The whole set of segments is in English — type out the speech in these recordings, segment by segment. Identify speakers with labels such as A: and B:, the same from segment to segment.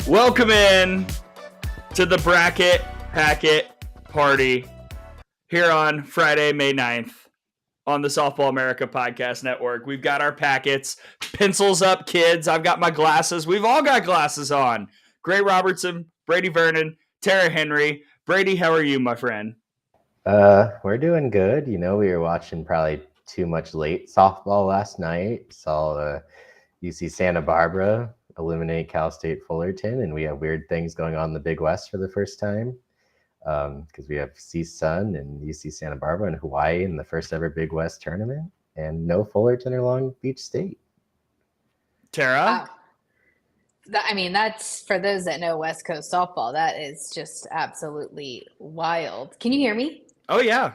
A: Welcome in to the Bracket Packet Party here on Friday, May 9th on the Softball America Podcast Network. We've got our packets, pencils up, kids. I've got my glasses. We've all got glasses on. Gray Robertson, Brady Vernon, Tara Henry. Brady, how are you, my friend?
B: We're doing good. You know, we were watching probably too much late softball last night. Saw UC Santa Barbara eliminate Cal State Fullerton, and we have weird things going on in the Big West for the first time because we have CSUN and UC Santa Barbara and Hawaii in the first ever Big West tournament, and no Fullerton or Long Beach State.
A: Tara?
C: Wow. That's for those that know West Coast softball. That is just absolutely wild. Can you hear me?
A: Oh, yeah.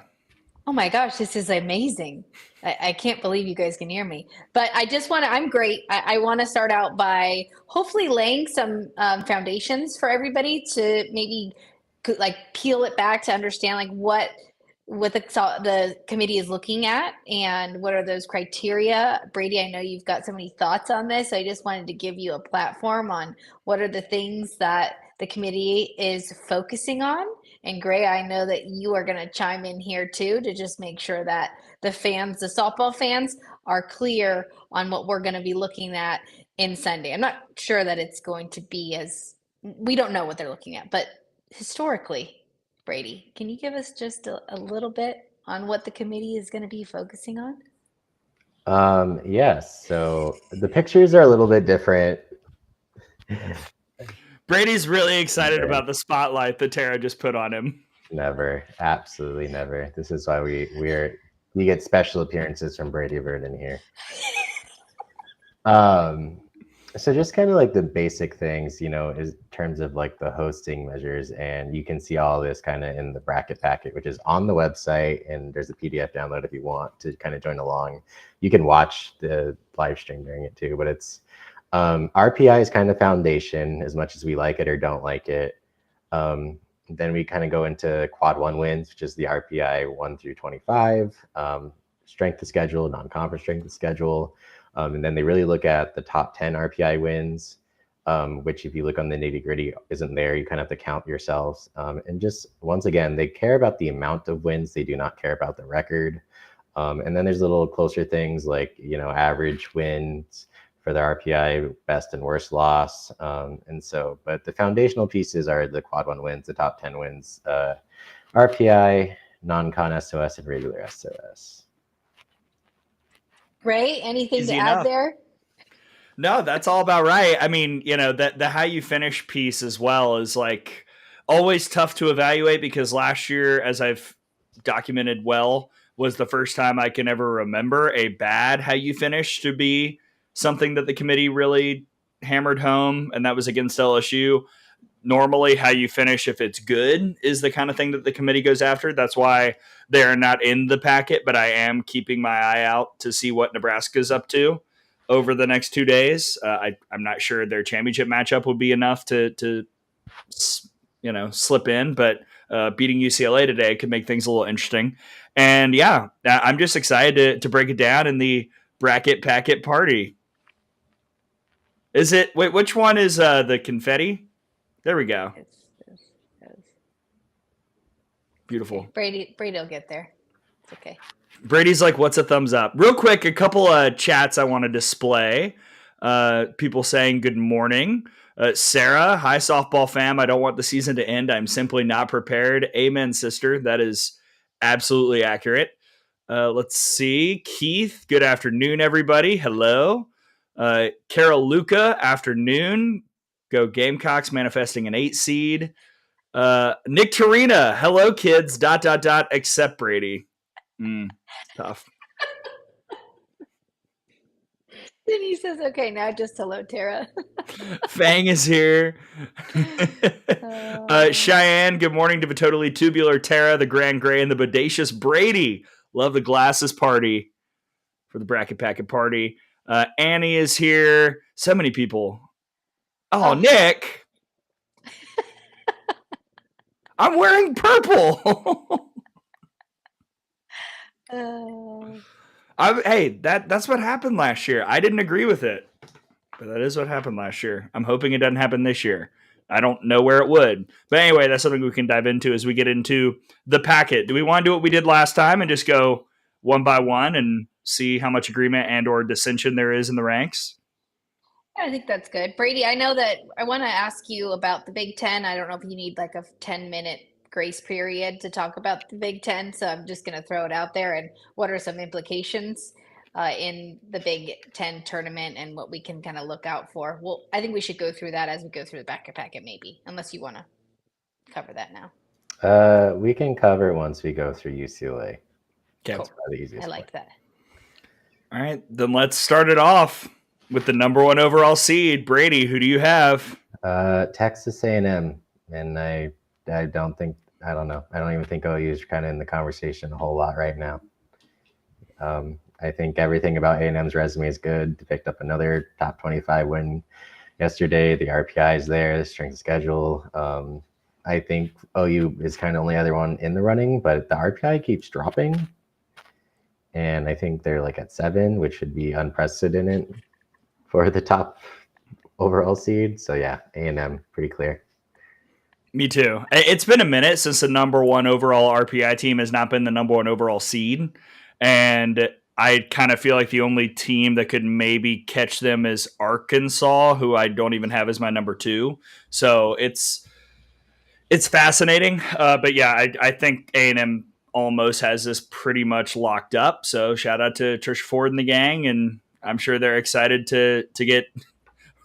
C: Oh my gosh, this is amazing. I can't believe you guys can hear me. But I'm great. I want to start out by hopefully laying some foundations for everybody to maybe peel it back to understand what the committee is looking at and what are those criteria. Brady, I know you've got so many thoughts on this. So I just wanted to give you a platform on what are the things that the committee is focusing on. And Gray, I know that you are going to chime in here too to just make sure that the softball fans are clear on what we're going to be looking at in Sunday. I'm not sure that it's going to be we don't know what they're looking at, but historically, Brady, can you give us just a little bit on what the committee is going to be focusing on?
B: Yes. So the pictures are a little bit different.
A: Brady's really excited about the spotlight that Tara just put on him.
B: Never. Absolutely never. This is why we get special appearances from Brady Vernon here. So just kind of like the basic things, in terms of like the hosting measures, and you can see all this kind of in the bracket packet, which is on the website, and there's a PDF download if you want to kind of join along. You can watch the live stream during it too, but it's RPI is kind of foundation as much as we like it or don't like it. Then we kind of go into quad 1 wins, which is the RPI 1 through 25, strength of schedule, non-conference strength of schedule. And then they really look at the top 10 RPI wins, which if you look on the nitty gritty isn't there. You kind of have to count yourselves. And just once again, they care about the amount of wins. They do not care about the record. And then there's little closer things like, average wins for the RPI, best and worst loss. But the foundational pieces are the quad 1 wins, the top 10 wins, RPI, non-con SOS, and regular SOS.
C: Ray, anything
A: Easy
C: to
A: enough.
C: add there?
A: No, that's all about right. I mean, the how you finish piece as well is like always tough to evaluate because last year, as I've documented well, was the first time I can ever remember a bad how you finish to be something that the committee really hammered home, and that was against LSU. Normally, how you finish if it's good is the kind of thing that the committee goes after. That's why they're not in the packet, but I am keeping my eye out to see what Nebraska's up to over the next 2 days. I'm not sure their championship matchup would be enough to slip in, but beating UCLA today could make things a little interesting. And yeah, I'm just excited to break it down in the bracket packet party. Which one is the confetti? There we go. Beautiful.
C: Okay. Brady will get there. It's okay.
A: Brady's like, what's a thumbs up? Real quick, a couple of chats I want to display. People saying good morning. Sarah, hi, softball fam. I don't want the season to end. I'm simply not prepared. Amen, sister. That is absolutely accurate. Let's see. Keith, good afternoon, everybody. Hello. Carol Luca, afternoon. Go Gamecocks, manifesting an 8 seed. Nick Tarina, hello, kids. ... Except Brady. Tough.
C: Then he says, okay, now just hello, Tara.
A: Fang is here. Cheyenne, good morning to the totally tubular Tara, the Grand Gray, and the bodacious Brady. Love the glasses party for the bracket packet party. Annie is here. So many people. Oh. Nick. I'm wearing purple. Hey, that's what happened last year. I didn't agree with it, but that is what happened last year. I'm hoping it doesn't happen this year. I don't know where it would. But anyway, that's something we can dive into as we get into the packet. Do we want to do what we did last time and just go one by one and see how much agreement and or dissension there is in the ranks?
C: I think that's good. Brady, I know that I want to ask you about the Big Ten. I don't know if you need like a 10-minute grace period to talk about the Big Ten, so I'm just going to throw it out there. And what are some implications in the Big Ten tournament and what we can kind of look out for? Well, I think we should go through that as we go through the bracket packet, maybe, unless you want to cover that now.
B: We can cover once we go through UCLA.
A: Okay.
C: Cool. I like that.
A: All right, then let's start it off with the number 1 overall seed. Brady, who do you have?
B: Texas A&M, and I don't even think OU is kind of in the conversation a whole lot right now. I think everything about A&M's resume is good. They picked up another top 25 win yesterday. The RPI is there, the strength of schedule. I think OU is kind of only other one in the running, but the RPI keeps dropping. And I think they're like at 7, which should be unprecedented for the top overall seed. So yeah, A&M, pretty clear.
A: Me too. It's been a minute since the number 1 overall RPI team has not been the number 1 overall seed. And I kind of feel like the only team that could maybe catch them is Arkansas, who I don't even have as my number 2. So it's fascinating. But yeah, I think A&M almost has this pretty much locked up. So shout out to Trisha Ford and the gang. And I'm sure they're excited to get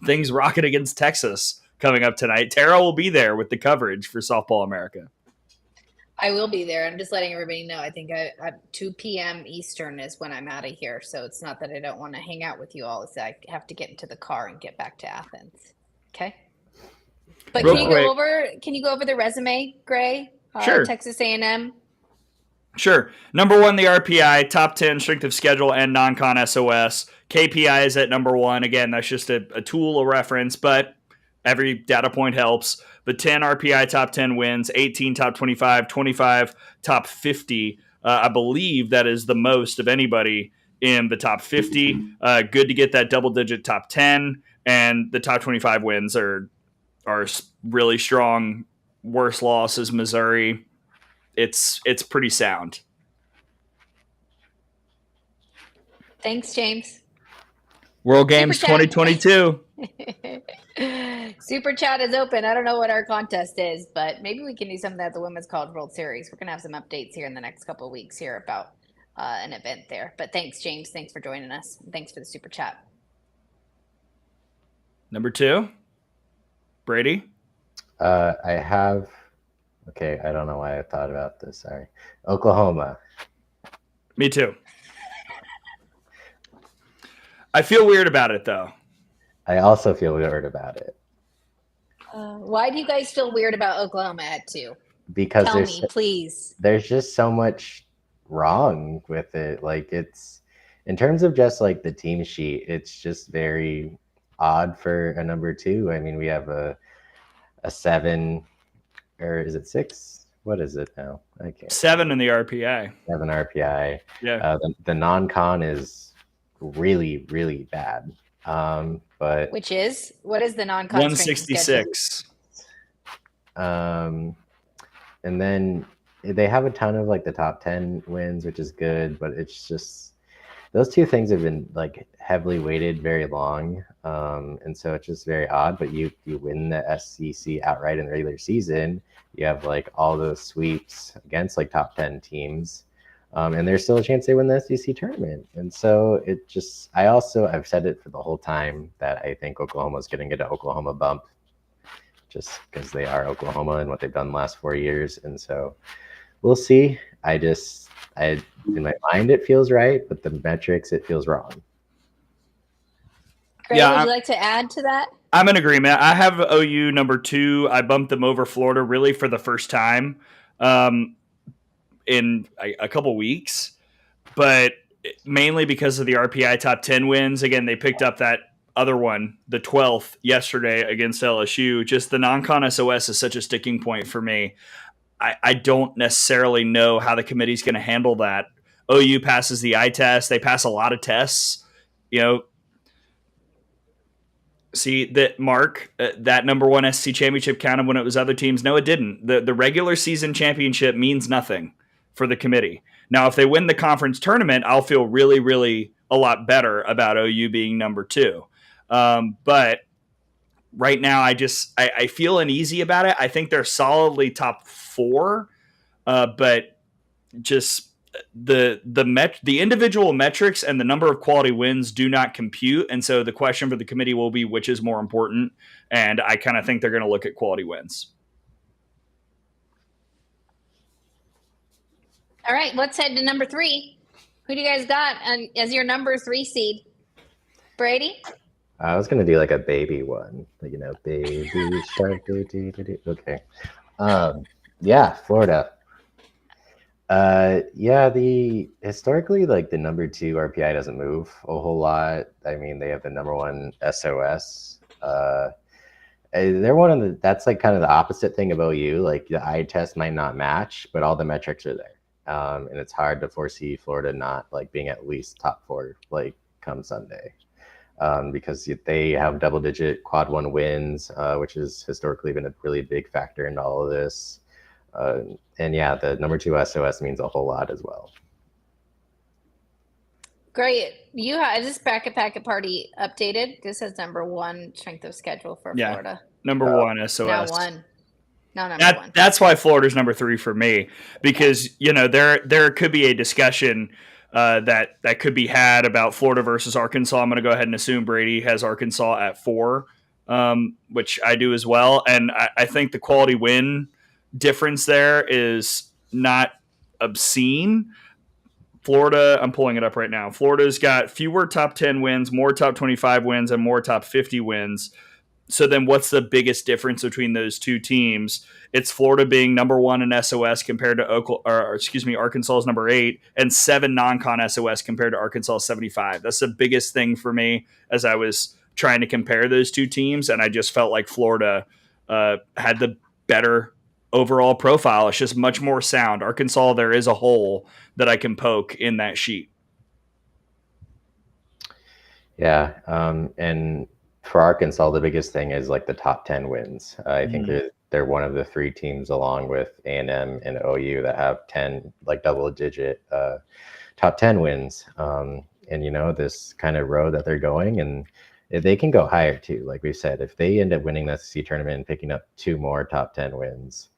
A: things rocking against Texas coming up tonight. Tara will be there with the coverage for Softball America.
C: I will be there. I'm just letting everybody know. I think at 2 p.m. Eastern is when I'm out of here. So it's not that I don't want to hang out with you all. It's that I have to get into the car and get back to Athens. Okay. But can you go over the resume, Gray?
A: Sure.
C: Texas A&M.
A: Sure. Number 1, the RPI, top 10 strength of schedule and non-con SOS. KPI is at number 1. Again, that's just a tool, a reference, but every data point helps. But 10 RPI top 10 wins, 18 top 25, 25 top 50. I believe that is the most of anybody in the top 50. Good to get that double-digit top 10, and the top 25 wins are really strong. Worst loss is Missouri. It's pretty sound.
C: Thanks, James.
A: World Games 2022.
C: Super chat is open. I don't know what our contest is, but maybe we can do something at the Women's College World Series. We're going to have some updates here in the next couple of weeks here about an event there. But thanks, James. Thanks for joining us. Thanks for the super chat.
A: Number 2, Brady.
B: Okay, I don't know why I thought about this. Sorry. Oklahoma.
A: Me too. I feel weird about it, though.
B: I also feel weird about it.
C: Why do you guys feel weird about Oklahoma at 2?
B: Because
C: Tell me, please.
B: There's just so much wrong with it. Like, it's in terms of just like the team sheet, it's just very odd for a number 2. I mean, we have a 7. Or is it 6? What is it now? I can't.
A: 7 in the RPI.
B: 7 RPI.
A: Yeah.
B: The non-con is really, really bad. But
C: what is the non-con?
A: 166.
B: And then they have a ton of like the top 10 wins, which is good, but it's just those two things have been like heavily weighted very long, and so it's just very odd. But you win the SEC outright in the regular season, you have like all those sweeps against like top 10 teams, and there's still a chance they win the SEC tournament. And so it just, I've said it for the whole time that I think Oklahoma's going to get an Oklahoma bump, just because they are Oklahoma and what they've done the last 4 years. And so we'll see. In my mind, it feels right, but the metrics, it feels wrong.
C: Gray, would you like to add to that?
A: I'm in agreement. I have OU number 2. I bumped them over Florida really for the first time in a couple weeks, but mainly because of the RPI top 10 wins. Again, they picked up that other one, the 12th, yesterday against LSU. Just the non-con SOS is such a sticking point for me. I don't necessarily know how the committee's going to handle that. OU passes the eye test. They pass a lot of tests. See that, Mark, that number 1 SEC championship counted when it was other teams? No, it didn't. The regular season championship means nothing for the committee. Now, if they win the conference tournament, I'll feel really, really a lot better about OU being number 2. But right now, I feel uneasy about it. I think they're solidly top 4, but just the individual metrics and the number of quality wins do not compute. And so the question for the committee will be which is more important. And I kind of think they're going to look at quality wins.
C: All right, let's head to number 3. Who do you guys got as your number 3 seed? Brady?
B: I was going to do like a baby one, baby shark. Okay. Yeah, Florida. The historically, like the number 2 RPI doesn't move a whole lot. I mean, they have the number 1 SOS. They're that's like kind of the opposite thing of OU. Like the eye test might not match, but all the metrics are there. And it's hard to foresee Florida not like being at least top 4, like come Sunday. Because they have double-digit quad 1 wins, which has historically been a really big factor in all of this. And yeah, the number 2 SOS means a whole lot as well.
C: Great. Is this bracket packet party updated? This has number 1 strength of schedule for Florida.
A: Number 1 SOS.
C: Now 1. No, number 1.
A: That's why Florida's number 3 for me, because there could be a discussion that could be had about Florida versus Arkansas. I'm going to go ahead and assume Brady has Arkansas at 4, which I do as well. And I think the quality win difference there is not obscene. Florida, I'm pulling it up right now. Florida's got fewer top 10 wins, more top 25 wins, and more top 50 wins. So then what's the biggest difference between those two teams? It's Florida being number 1 in SOS compared to Arkansas's number 8, and 7 non-con SOS compared to Arkansas 75. That's the biggest thing for me as I was trying to compare those two teams, and I just felt like Florida had the better overall profile. It's just much more sound. Arkansas, there is a hole that I can poke in that sheet.
B: Yeah, and for Arkansas, the biggest thing is like the top 10 wins. I think they're one of the 3 teams along with A&M and OU that have 10 like double-digit top 10 wins. And this kind of road that they're going, and they can go higher too. Like we said, if they end up winning the SEC tournament and picking up 2 more top 10 wins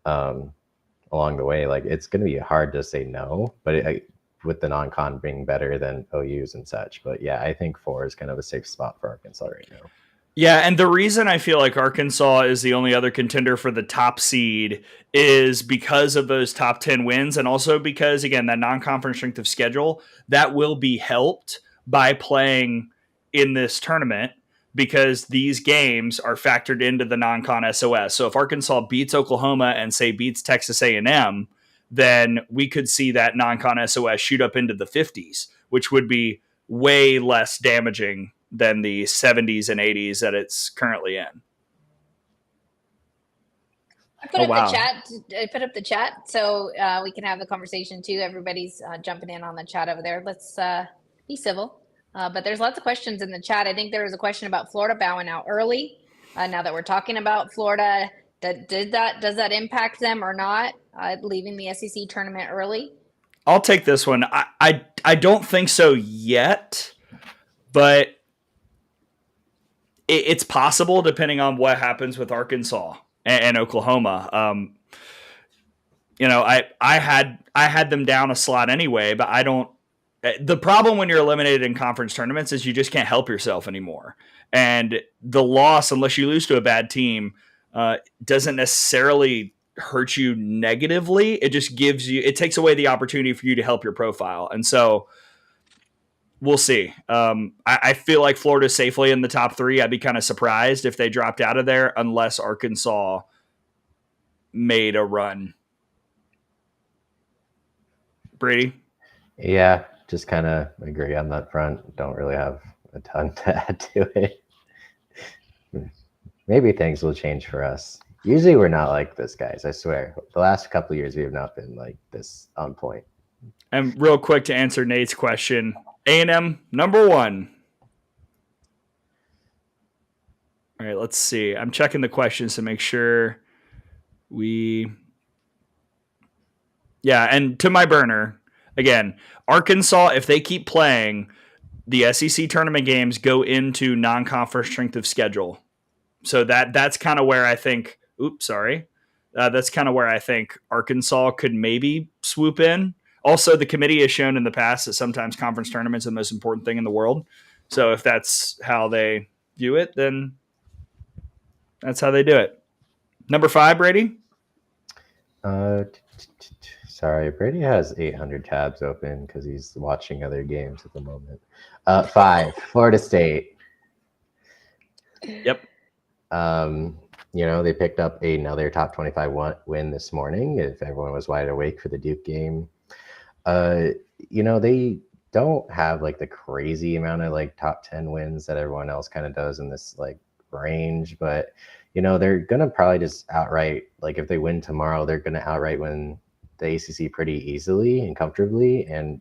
B: along the way, like it's going to be hard to say no. But with the non-con being better than OU's and such. But yeah, I think 4 is kind of a safe spot for Arkansas right now.
A: Yeah, and the reason I feel like Arkansas is the only other contender for the top seed is because of those top 10 wins, and also because, again, that non-conference strength of schedule, that will be helped by playing in this tournament because these games are factored into the non-con SOS. So if Arkansas beats Oklahoma and, say, beats Texas A&M, then we could see that non-con SOS shoot up into the 50s, which would be way less damaging than the 70s and 80s that it's currently in.
C: I put up the chat so we can have the conversation too. Everybody's jumping in on the chat over there. Let's be civil. But there's lots of questions in the chat. I think there was a question about Florida bowing out early. Now that we're talking about Florida, does that impact them or not, leaving the SEC tournament early?
A: I'll take this one. I don't think so yet, but it's possible depending on what happens with Arkansas and Oklahoma. I had them down a slot anyway, but I don't. The problem when you're eliminated in conference tournaments is you just can't help yourself anymore. And the loss, unless you lose to a bad team, doesn't necessarily hurt you negatively. It just it takes away the opportunity for you to help your profile. And so we'll see. I feel like Florida's safely in the top 3. I'd be kind of surprised if they dropped out of there unless Arkansas made a run. Brady?
B: Yeah, just kind of agree on that front. Don't really have a ton to add to it. Maybe things will change for us. Usually we're not like this, guys. I swear. The last couple of years we have not been like this on point.
A: And real quick to answer Nate's question, A&M number 1. All right, let's see. I'm checking the questions to make sure Yeah, and to my burner, again, Arkansas, if they keep playing, the SEC tournament games go into non-conference strength of schedule. So that's kind of where I think that's kind of where I think Arkansas could maybe swoop in. Also, the committee has shown in the past that sometimes conference tournaments are the most important thing in the world. So if that's how they view it, then that's how they do it. Number 5, Brady?
B: Sorry, Brady has 800 tabs open because he's watching other games at the moment. 5, Florida State.
A: Yep.
B: They picked up another top 25 win this morning. If everyone was wide awake for the Duke game, they don't have like the crazy amount of like top 10 wins that everyone else kind of does in this like range, but they're gonna probably just outright, like if they win tomorrow, they're gonna outright win the ACC pretty easily and comfortably. And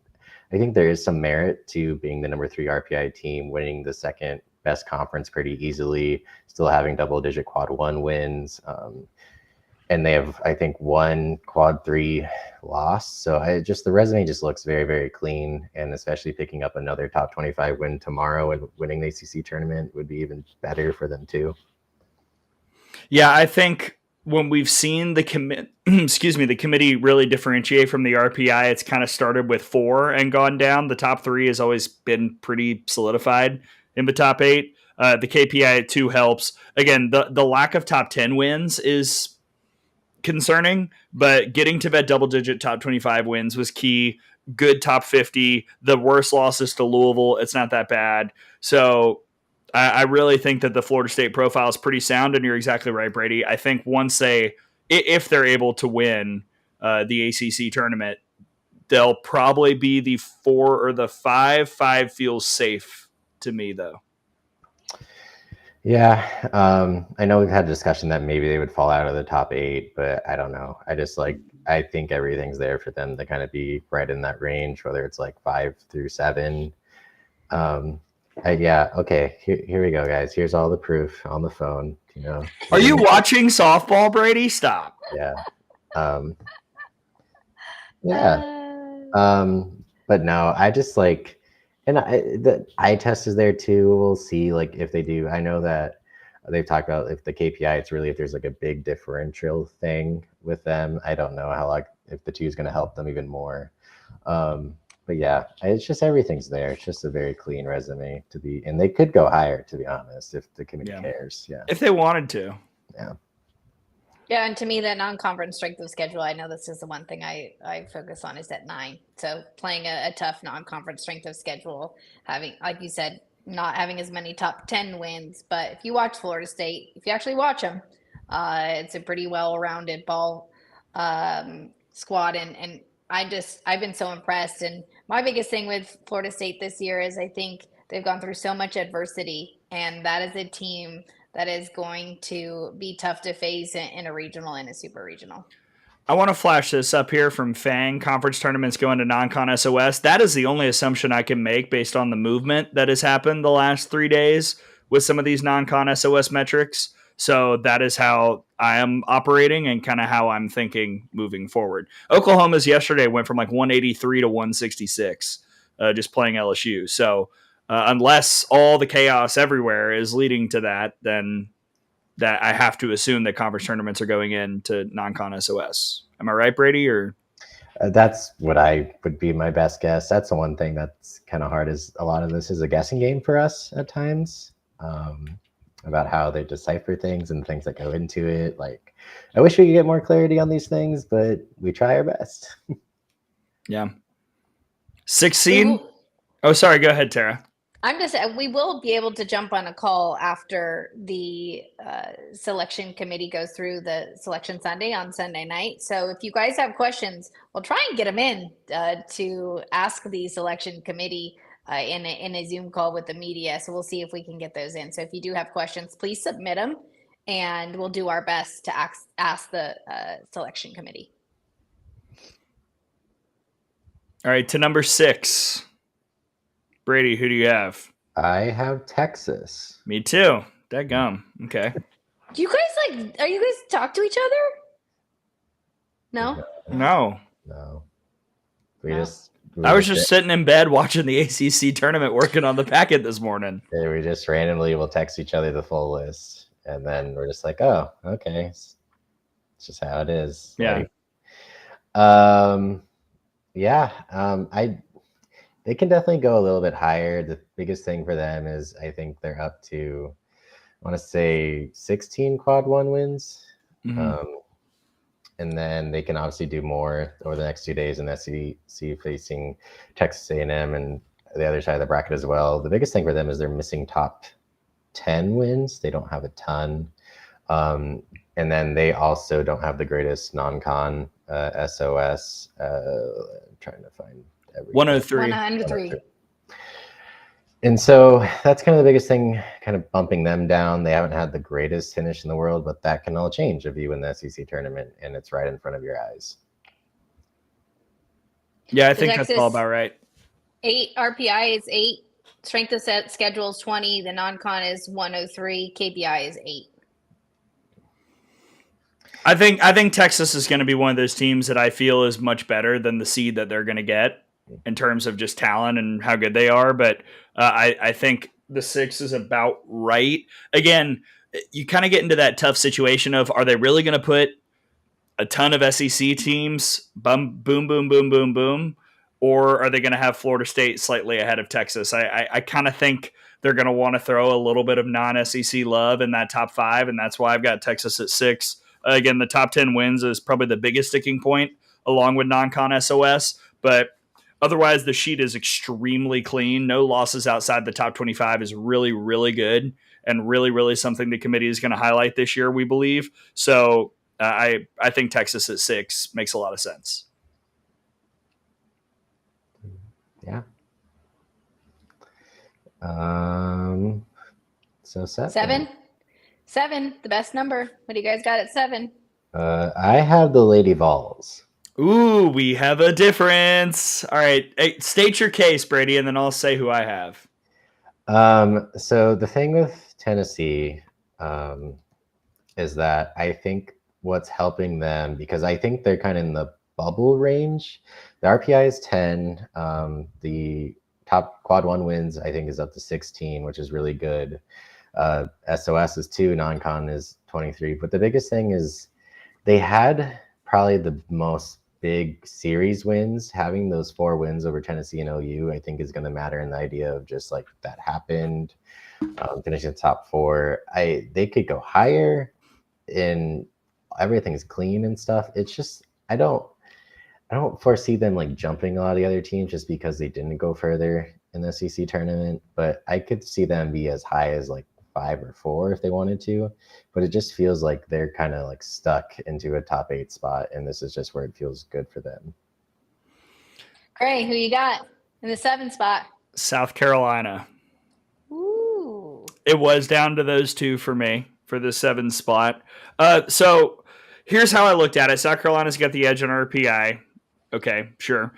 B: I think there is some merit to being the number 3 RPI team, winning the second best conference pretty easily, still having double-digit quad 1 wins. And they have, I think, 1 quad 3 loss. So the resume just looks very, very clean. And especially picking up another top 25 win tomorrow and winning the ACC tournament would be even better for them too.
A: Yeah, I think when we've seen the committee really differentiate from the RPI, it's kind of started with 4 and gone down. The top 3 has always been pretty solidified in the top 8. The KPI at 2 helps. Again, the lack of top 10 wins is concerning, but getting to that double-digit top 25 wins was key. Good top 50. The worst losses to Louisville, it's not that bad. So I really think that the Florida State profile is pretty sound, and you're exactly right, Brady. I think if they're able to win the ACC tournament, they'll probably be the 4 or the 5. 5 feels safe to me, though.
B: Yeah, I know we've had a discussion that maybe they would fall out of the top 8, but I don't know. I think everything's there for them to kind of be right in that range, whether it's like 5 through 7. Okay. Here we go, guys. Here's all the proof on the phone.
A: Are you watching softball, Brady? Stop.
B: Yeah. But no, I just like, and the eye test is there too. We'll see, like if they do. I know that they've talked about if the KPI, it's really if there's like a big differential thing with them. I don't know if the 2 is going to help them even more. But yeah, it's just everything's there. It's just a very clean resume and they could go higher, to be honest, if the committee cares. Yeah,
A: if they wanted to.
B: Yeah.
C: Yeah, and to me, that non-conference strength of schedule, I know this is the one thing I focus on, is at 9. So playing a tough non-conference strength of schedule, having, like you said, not having as many top 10 wins. But if you watch Florida State, if you actually watch them, it's a pretty well-rounded ball squad. And I've been so impressed. And my biggest thing with Florida State this year is I think they've gone through so much adversity, and that is a team that is going to be tough to face in a regional and a super regional.
A: I want to flash this up here from Fang. Conference tournaments going to non-con SOS. That is the only assumption I can make based on the movement that has happened the last 3 days with some of these non-con SOS metrics. So that is how I am operating and kind of how I'm thinking moving forward. Oklahoma's yesterday went from like 183 to 166, just playing LSU. So unless all the chaos everywhere is leading to that, then that I have to assume that conference tournaments are going into non-con SOS. Am I right, Brady? Or
B: That's what I would be my best guess. That's the one thing that's kind of hard, is a lot of this is a guessing game for us at times, about how they decipher things and things that go into it. Like, I wish we could get more clarity on these things, but we try our best.
A: yeah. 6 seed? Oh, sorry. Go ahead, Tara.
C: I'm just, we will be able to jump on a call after the selection committee goes through the selection Sunday on Sunday night. So if you guys have questions, we'll try and get them in to ask the selection committee in a Zoom call with the media. So we'll see if we can get those in. So if you do have questions, please submit them, and we'll do our best to ask the selection committee.
A: All right, to number 6. Brady, who do you have?
B: I have Texas.
A: Me too. Dadgum. Okay.
C: Do you guys are you guys talk to each other? No?
A: No.
B: I
A: was just sitting in bed watching the ACC tournament, working on the packet this morning.
B: We just randomly will text each other the full list, and then we're just like, oh, okay. It's just how it is.
A: Yeah.
B: They can definitely go a little bit higher. The biggest thing for them is I think they're up to, I want to say 16 quad 1 wins.
A: Mm-hmm.
B: And then they can obviously do more over the next 2 days in SEC, facing Texas A&M and the other side of the bracket as well. The biggest thing for them is they're missing top 10 wins. They don't have a ton. And then they also don't have the greatest non-con SOS. I'm trying to find everything.
C: 103.
B: And so that's kind of the biggest thing, kind of bumping them down. They haven't had the greatest finish in the world, but that can all change if you win the SEC tournament and it's right in front of your eyes.
A: Yeah, I think Texas, that's all about right.
C: 8 RPI is 8. Strength of schedule is 20. The non-con is 103. KPI is 8.
A: I think Texas is going to be one of those teams that I feel is much better than the seed that they're going to get in terms of just talent and how good they are. But I think the 6 is about right. Again, you kind of get into that tough situation of, are they really going to put a ton of SEC teams, boom, boom, boom, boom, boom, boom, or are they going to have Florida State slightly ahead of Texas? I kind of think they're going to want to throw a little bit of non-SEC love in that top 5, and that's why I've got Texas at 6. Again, the top 10 wins is probably the biggest sticking point along with non-con SOS, but otherwise the sheet is extremely clean. No losses outside the top 25 is really, really good and really, really something the committee is going to highlight this year, we believe. So I think Texas at 6 makes a lot of sense.
B: Yeah. So 7.
C: 7, the best number. What do you guys got at 7?
B: I have the Lady Vols.
A: Ooh, we have a difference. All right. Hey, state your case, Brady, and then I'll say who I have.
B: So the thing with Tennessee is that I think what's helping them, because I think they're kind of in the bubble range. The RPI is 10. The top quad 1 wins, I think, is up to 16, which is really good. SOS is 2, non-con is 23. But the biggest thing is they had probably the most big series wins. Having those 4 wins over Tennessee and OU, I think, is going to matter in the idea of just like that happened. Finishing the top 4, they could go higher, and everything's clean and stuff. It's just I don't foresee them like jumping a lot of the other teams just because they didn't go further in the SEC tournament. But I could see them be as high as like 5 or 4 if they wanted to, but it just feels like they're kind of like stuck into a top 8 spot, and this is just where it feels good for them.
C: Gray, who you got in the 7 spot?
A: South Carolina.
C: Ooh.
A: It was down to those 2 for me for the 7 spot. So here's how I looked at it. South Carolina's got the edge on RPI. Okay, sure.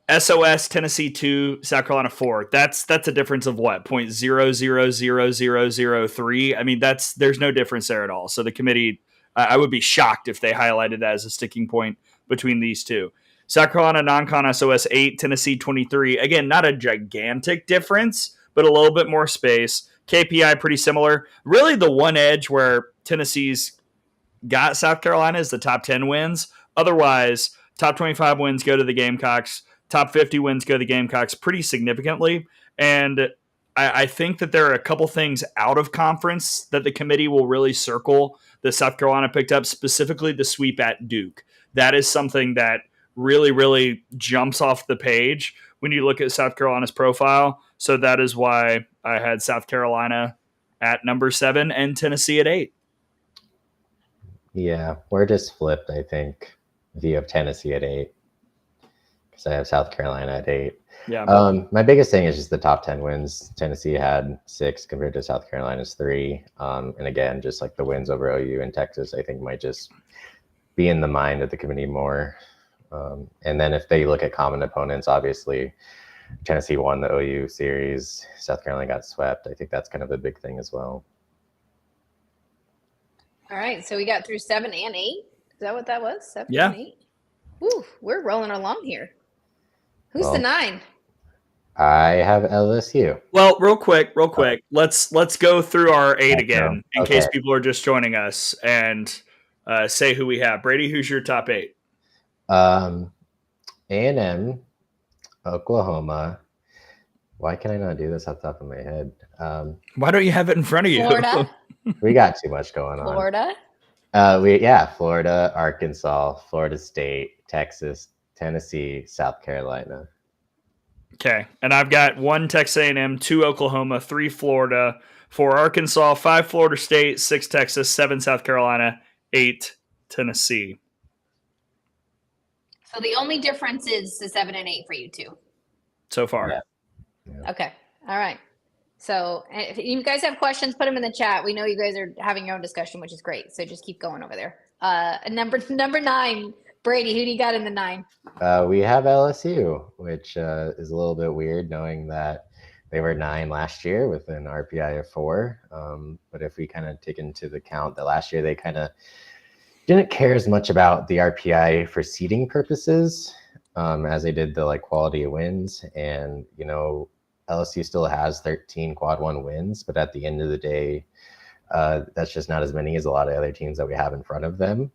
A: SOS Tennessee 2, South Carolina 4. That's a difference of what? 0.000003. I mean, there's no difference there at all. So the committee, I would be shocked if they highlighted that as a sticking point between these two. South Carolina non-con SOS 8, Tennessee 23. Again, not a gigantic difference, but a little bit more space. KPI pretty similar. Really the one edge where Tennessee's got South Carolina is the top 10 wins. Otherwise, top 25 wins go to the Gamecocks. Top 50 wins go to the Gamecocks pretty significantly. And I think that there are a couple things out of conference that the committee will really circle that South Carolina picked up, specifically the sweep at Duke. That is something that really, really jumps off the page when you look at South Carolina's profile. So that is why I had South Carolina at number 7 and Tennessee at 8.
B: Yeah, we're just flipped, I think. If you have Tennessee at 8, because I have South Carolina at 8.
A: Yeah.
B: My biggest thing is just the top 10 wins. Tennessee had 6 compared to South Carolina's 3. And again, just like the wins over OU and Texas, I think might just be in the mind of the committee more. And then if they look at common opponents, obviously Tennessee won the OU series. South Carolina got swept. I think that's kind of a big thing as well.
C: All right, so we got through 7 and 8. Is that what that was? 7
A: Yeah.
C: and 8. Woo, we're rolling along here. Who's the 9?
B: I have LSU.
A: Well, real quick. Let's go through our 8 again in case people are just joining us and say who we have. Brady, who's your top 8?
B: A&M, Oklahoma. Why can I not do this off the top of my head?
A: Why don't you have it in front of you?
C: Florida.
B: We got too much going on.
C: Florida.
B: Florida, Arkansas, Florida State, Texas, Tennessee, South Carolina.
A: Okay, and I've got 1 Texas A&M, 2 Oklahoma, 3 Florida, 4 Arkansas, 5 Florida State, 6 Texas, 7 South Carolina, 8 Tennessee.
C: So the only difference is the 7 and 8 for you two.
A: So far.
B: Yeah.
C: Okay. All right. So if you guys have questions, put them in the chat. We know you guys are having your own discussion, which is great. So just keep going over there. Number 9, Brady, who do you got in the 9?
B: We have LSU, which is a little bit weird knowing that they were 9 last year with an RPI of 4. But if we kind of take into account that last year they kind of didn't care as much about the RPI for seeding purposes as they did the quality of wins. And, LSU still has 13 quad 1 wins, but at the end of the day, that's just not as many as a lot of other teams that we have in front of them.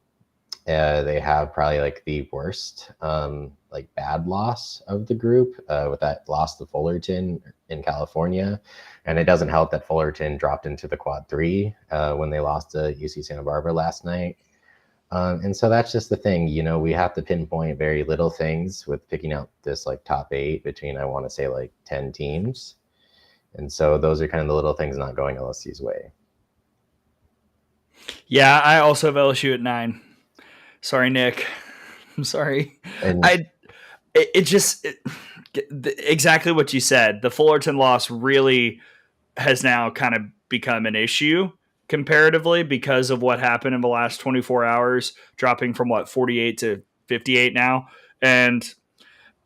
B: They have probably the worst bad loss of the group with that loss to Fullerton in California. And it doesn't help that Fullerton dropped into the quad 3 when they lost to UC Santa Barbara last night. And so that's just the thing, we have to pinpoint very little things with picking out this top 8 between, I want to say 10 teams. And so those are kind of the little things not going LSU's way.
A: Yeah, I also have LSU at 9. Sorry, Nick. I'm sorry.
B: And
A: exactly what you said. The Fullerton loss really has now kind of become an issue comparatively because of what happened in the last 24 hours, dropping from 48 to 58 now. And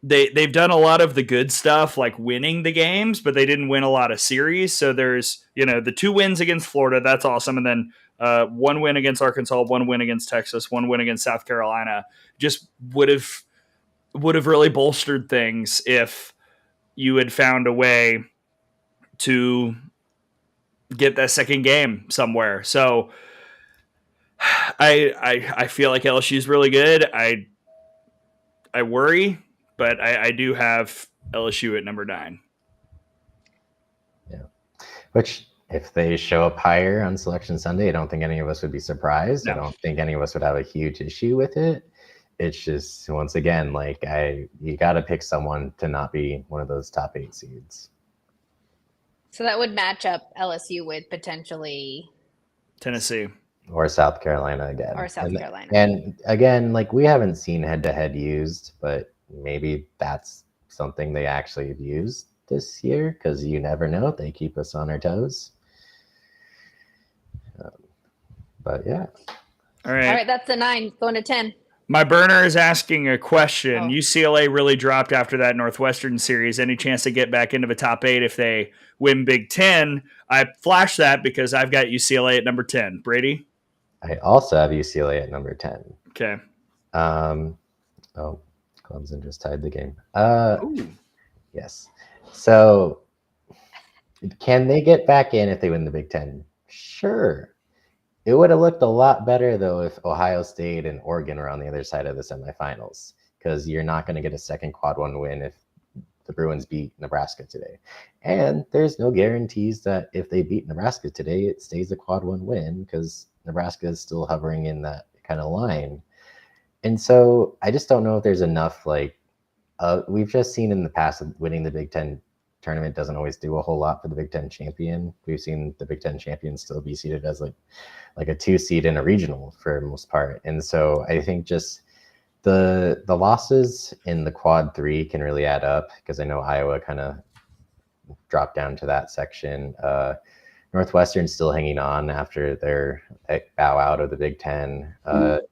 A: they've done a lot of the good stuff, like winning the games, but they didn't win a lot of series. So there's, the 2 wins against Florida. That's awesome. And then 1 win against Arkansas, 1 win against Texas, 1 win against South Carolina. Just would have really bolstered things if you had found a way to get that second game somewhere. So I feel like LSU is really good. I worry, but I do have LSU at number 9.
B: Yeah, which if they show up higher on Selection Sunday, I don't think any of us would be surprised. No. I don't think any of us would have a huge issue with it. It's just, once again, you got to pick someone to not be one of those top 8 seeds.
C: So that would match up LSU with potentially
A: Tennessee
B: or South Carolina again.
C: Carolina.
B: And again, we haven't seen head-to-head used, but maybe that's something they actually have used this year, because you never know. They keep us on our toes. But yeah.
A: All right.
C: That's the 9. Going to 10.
A: My burner is asking a question.
C: Oh.
A: UCLA really dropped after that Northwestern series. Any chance to get back into the top 8 if they win Big Ten? I flashed that because I've got UCLA at number 10. Brady?
B: I also have UCLA at number 10.
A: Okay.
B: Oh, Clemson just tied the game.
A: Ooh.
B: Yes. So can they get back in if they win the Big Ten? Sure. It would have looked a lot better, though, if Ohio State and Oregon were on the other side of the semifinals, because you're not going to get a second quad one win if the Bruins beat Nebraska today. And there's no guarantees that if they beat Nebraska today, it stays a quad one win, because Nebraska is still hovering in that kind of line. And so I just don't know if there's enough, we've just seen in the past winning the Big Ten tournament doesn't always do a whole lot for the Big Ten champion. We've seen the Big Ten champion still be seated as like a 2 seed in a regional for the most part. And so I think just the losses in the quad 3 can really add up, because I know Iowa kind of dropped down to that section. Northwestern's still hanging on after their bow out of the Big Ten.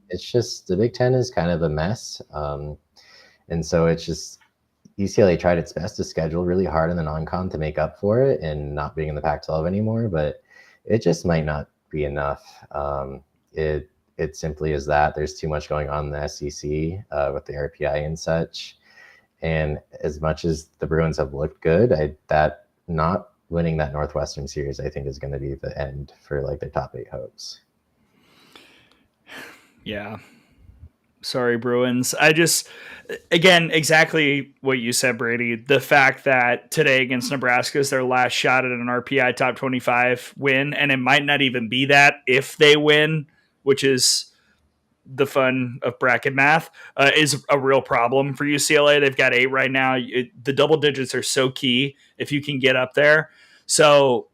B: It's just the Big Ten is kind of a mess. And so it's just UCLA tried its best to schedule really hard in the non-con to make up for it and not being in the Pac-12 anymore, but it just might not be enough. It simply is that there's too much going on in the SEC with the RPI and such. And as much as the Bruins have looked good, that not winning that Northwestern series, I think, is going to be the end for their top 8 hopes.
A: Yeah. Sorry, Bruins. Again, exactly what you said, Brady. The fact that today against Nebraska is their last shot at an RPI top 25 win, and it might not even be that if they win, which is the fun of bracket math, is a real problem for UCLA. They've got 8 right now. The double digits are so key if you can get up there. So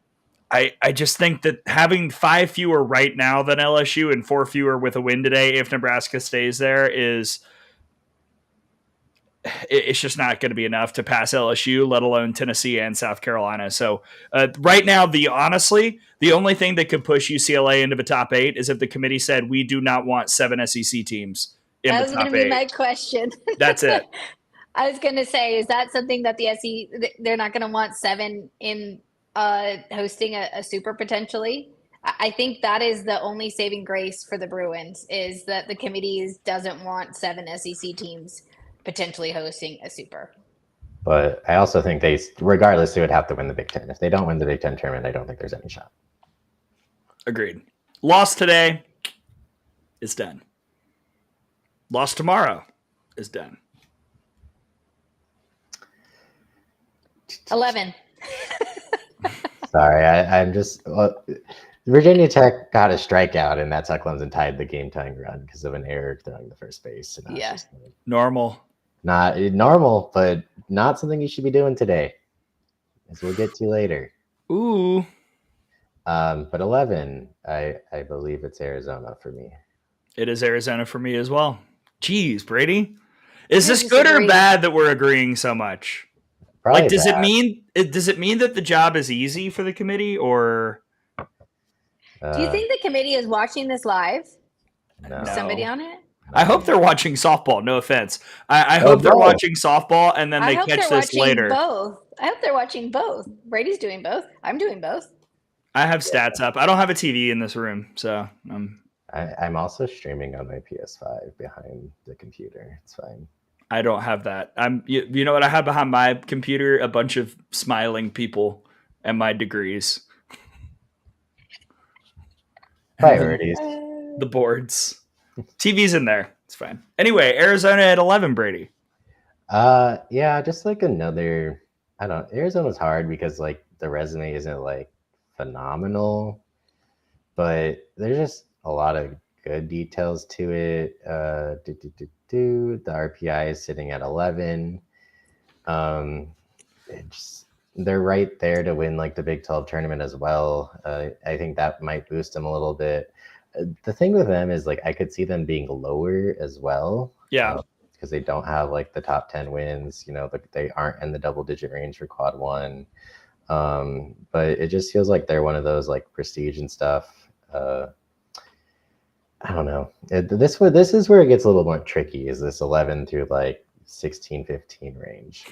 A: I just think that having 5 fewer right now than LSU and 4 fewer with a win today, if Nebraska stays there, it's just not going to be enough to pass LSU, let alone Tennessee and South Carolina. So right now, honestly, the only thing that could push UCLA into the top 8 is if the committee said we do not want 7 SEC teams in the top 8. That was going to
C: be my question.
A: That's it.
C: I was going to say, is that something that the SEC, they're not going to want 7 in hosting a super potentially? I think that is the only saving grace for the Bruins, is that the committee doesn't want 7 SEC teams potentially hosting a super.
B: But I also think regardless, they would have to win the Big Ten. If they don't win the Big Ten tournament, I don't think there's any shot.
A: Agreed. Lost today is done. Lost tomorrow is done.
C: 11.
B: Sorry, I'm just... Virginia Tech got a strikeout, and that's how Clemson tied the game-tying run because of an error throwing the first base. And
C: yeah.
A: Normal.
B: Not normal, but not something you should be doing today, as we'll get to later.
A: Ooh.
B: But 11, I believe it's Arizona for me.
A: It is Arizona for me as well. Jeez, Brady. Is this good or bad that we're agreeing so much?
B: Probably
A: does
B: bad.
A: it mean that the job is easy for the committee, or
C: do you think the committee is watching this live?
B: No.
C: Somebody on it?
A: I hope they're watching softball. No offense. I hope they're watching softball, and then they catch this later.
C: Both. I hope they're watching both. Brady's doing both. I'm doing both.
A: I have stats up. I don't have a TV in this room, so
B: I'm also streaming on my PS5 behind the computer. It's fine.
A: I don't have that. You know what I have behind my computer? A bunch of smiling people and my degrees.
B: Priorities.
A: The boards. TV's in there. It's fine. Anyway, Arizona at 11, Brady.
B: Yeah, just another. Arizona's hard because the resume isn't phenomenal, but there's just a lot of good details to it. The RPI is sitting at 11. They're right there to win the Big 12 tournament as well. I think that might boost them a little bit. The thing with them is I could see them being lower as well.
A: Yeah.
B: Because they don't have the top 10 wins. They aren't in the double digit range for quad 1. But it just feels like they're one of those prestige and stuff. I don't know. This is where it gets a little more tricky. Is this 11 through like 16, 15 range?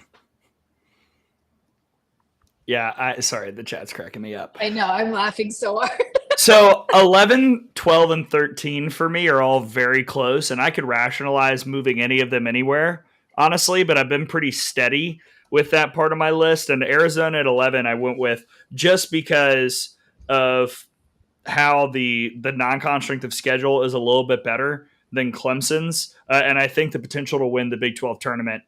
A: Yeah, sorry, the chat's cracking me up.
C: I know, I'm laughing so hard.
A: So 11, 12, and 13 for me are all very close, and I could rationalize moving any of them anywhere, honestly, but I've been pretty steady with that part of my list. And Arizona at 11, I went with just because of how the non-con strength of schedule is a little bit better than Clemson's, and I think the potential to win the Big 12 tournament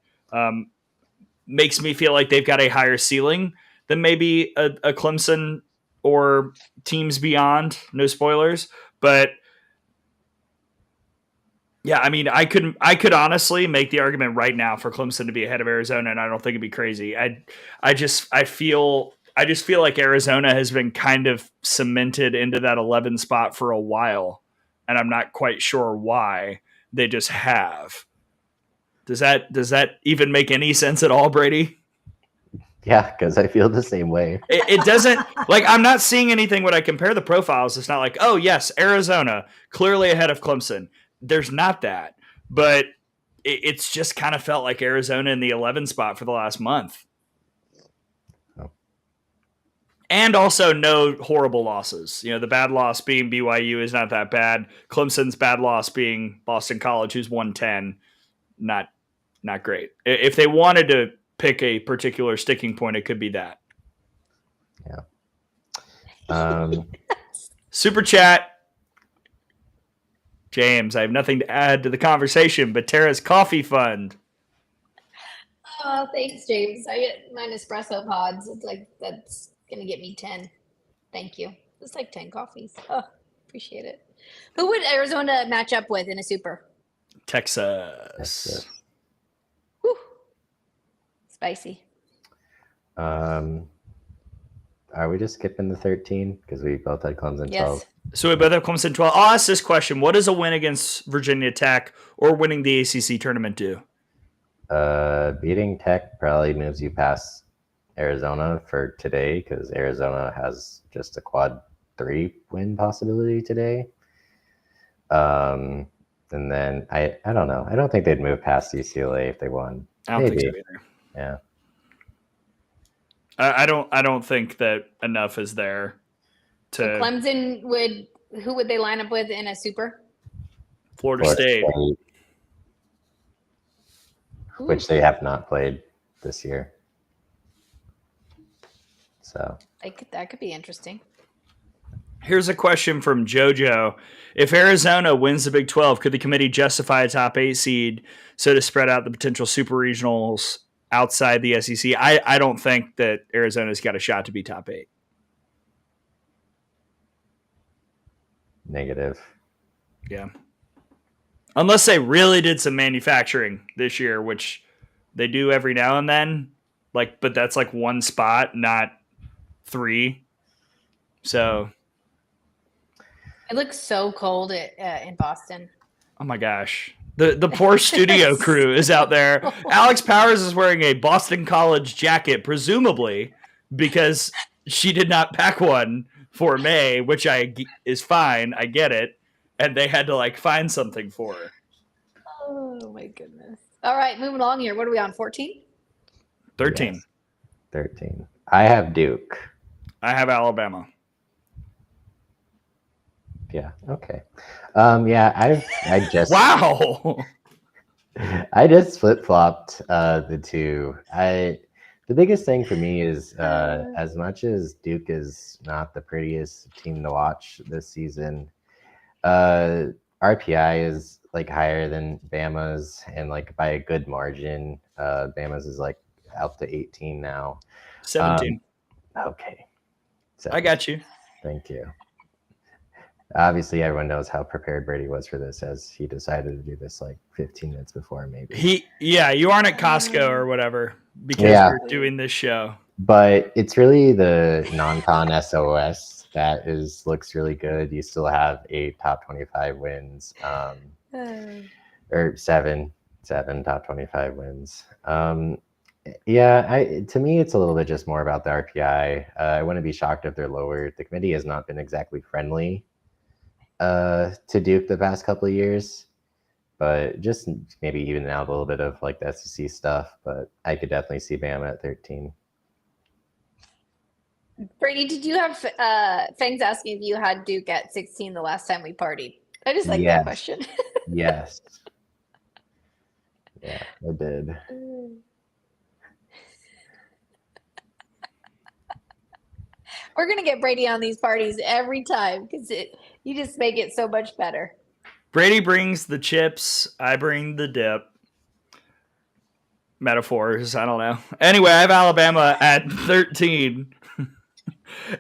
A: makes me feel like they've got a higher ceiling than maybe a Clemson or teams beyond. No spoilers, but yeah, I mean, I could honestly make the argument right now for Clemson to be ahead of Arizona, and I don't think it'd be crazy. I just feel like Arizona has been kind of cemented into that 11 spot for a while, and I'm not quite sure why. They just have. Does that even make any sense at all, Brady?
B: Yeah, because I feel the same way.
A: It doesn't, like, I'm not seeing anything when I compare the profiles. It's not like, oh yes, Arizona clearly ahead of Clemson. There's not that, but it's just kind of felt like Arizona in the 11 spot for the last month.
B: Oh.
A: And also no horrible losses. You know, the bad loss being BYU is not that bad. Clemson's bad loss being Boston College, who's 110, not great. If they wanted to pick a particular sticking point, it could be that.
B: Yeah.
A: Super chat. James, I have nothing to add to the conversation, but Tara's coffee fund.
C: Oh, thanks, James. I get my Nespresso pods. It's like, that's going to get me 10. Thank you. It's like 10 coffees. Oh, appreciate it. Who would Arizona match up with in a super?
A: Texas.
C: Whew. Spicy.
B: Are we just skipping the 13? Because we both had Clemson 12.
C: Yes.
A: So we both have Clemson 12. I'll ask this question. What does a win against Virginia Tech or winning the ACC tournament do?
B: Beating Tech probably moves you past Arizona for today, because Arizona has just a quad 3 win possibility today. And then I don't know. I don't think they'd move past UCLA if they won.
A: I don't think so either.
B: Yeah.
A: I don't think that enough is there to.
C: So Clemson who would they line up with in a super?
A: Florida State.
B: Which they have not played this year. So
C: that could be interesting.
A: Here's a question from JoJo. If Arizona wins the Big 12, could the committee justify a top 8 seed so to spread out the potential super regionals outside the SEC? I don't think that Arizona's got a shot to be top 8.
B: Negative.
A: Yeah. Unless they really did some manufacturing this year, which they do every now and then. But that's like one spot, not 3. So
C: it looks so cold in Boston.
A: Oh my gosh. The poor studio crew is out there. Alex Powers is wearing a Boston College jacket, presumably because she did not pack one for May, which is fine. I get it. And they had to find something for her.
C: Oh my goodness. All right, moving along here. What are we on, 14?
A: 13.
B: Yes. 13. I have Duke.
A: I have Alabama.
B: Yeah. Okay. Yeah. I just
A: wow.
B: I just flip flopped the two. The biggest thing for me is as much as Duke is not the prettiest team to watch this season, RPI is higher than Bama's, and by a good margin. Bama's is out to 18 now.
A: 17.
B: Okay.
A: 17. I got you.
B: Thank you. Obviously, everyone knows how prepared Brady was for this, as he decided to do this 15 minutes before, maybe.
A: You aren't at Costco or whatever because you're doing this show.
B: But it's really the non-con SOS that looks really good. You still have 8 top 25 wins, or seven top 25 wins. To me, it's a little bit just more about the RPI. I wouldn't be shocked if they're lower. The committee has not been exactly friendly to Duke the past couple of years, but just maybe even out a little bit of like the SEC stuff. But I could definitely see Bama at 13.
C: Brady, did you have Fangs asking if you had Duke at 16 the last time we partied? I just like that question.
B: Yes. Yeah, I did.
C: We're gonna get Brady on these parties every time because you just make it so much better.
A: Brady brings the chips. I bring the dip. Metaphors. I don't know. Anyway, I have Alabama at 13.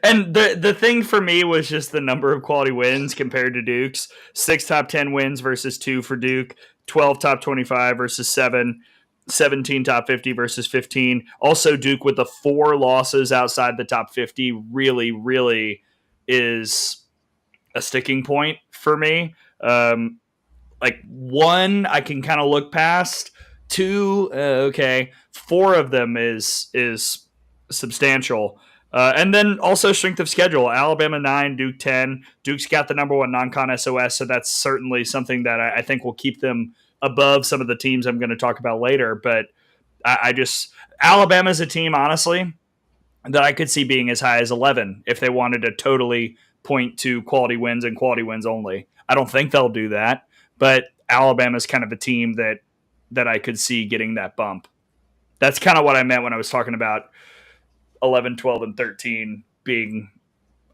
A: And the thing for me was just the number of quality wins compared to Duke's. 6 top 10 wins versus 2 for Duke. 12 top 25 versus 7. 17 top 50 versus 15. Also, Duke with the 4 losses outside the top 50 really, really is a sticking point for me. Like 1, I can kind of look past. 2, okay. 4 of them is substantial. And then also strength of schedule. Alabama 9, Duke 10. Duke's got the number 1 non-con SOS, so that's certainly something that I think will keep them above some of the teams I'm going to talk about later. But I just Alabama's a team, honestly, that I could see being as high as 11 if they wanted to totally point to quality wins and quality wins only. I don't think they'll do that, but Alabama's kind of a team that I could see getting that bump. That's kind of what I meant when I was talking about 11, 12, and 13 being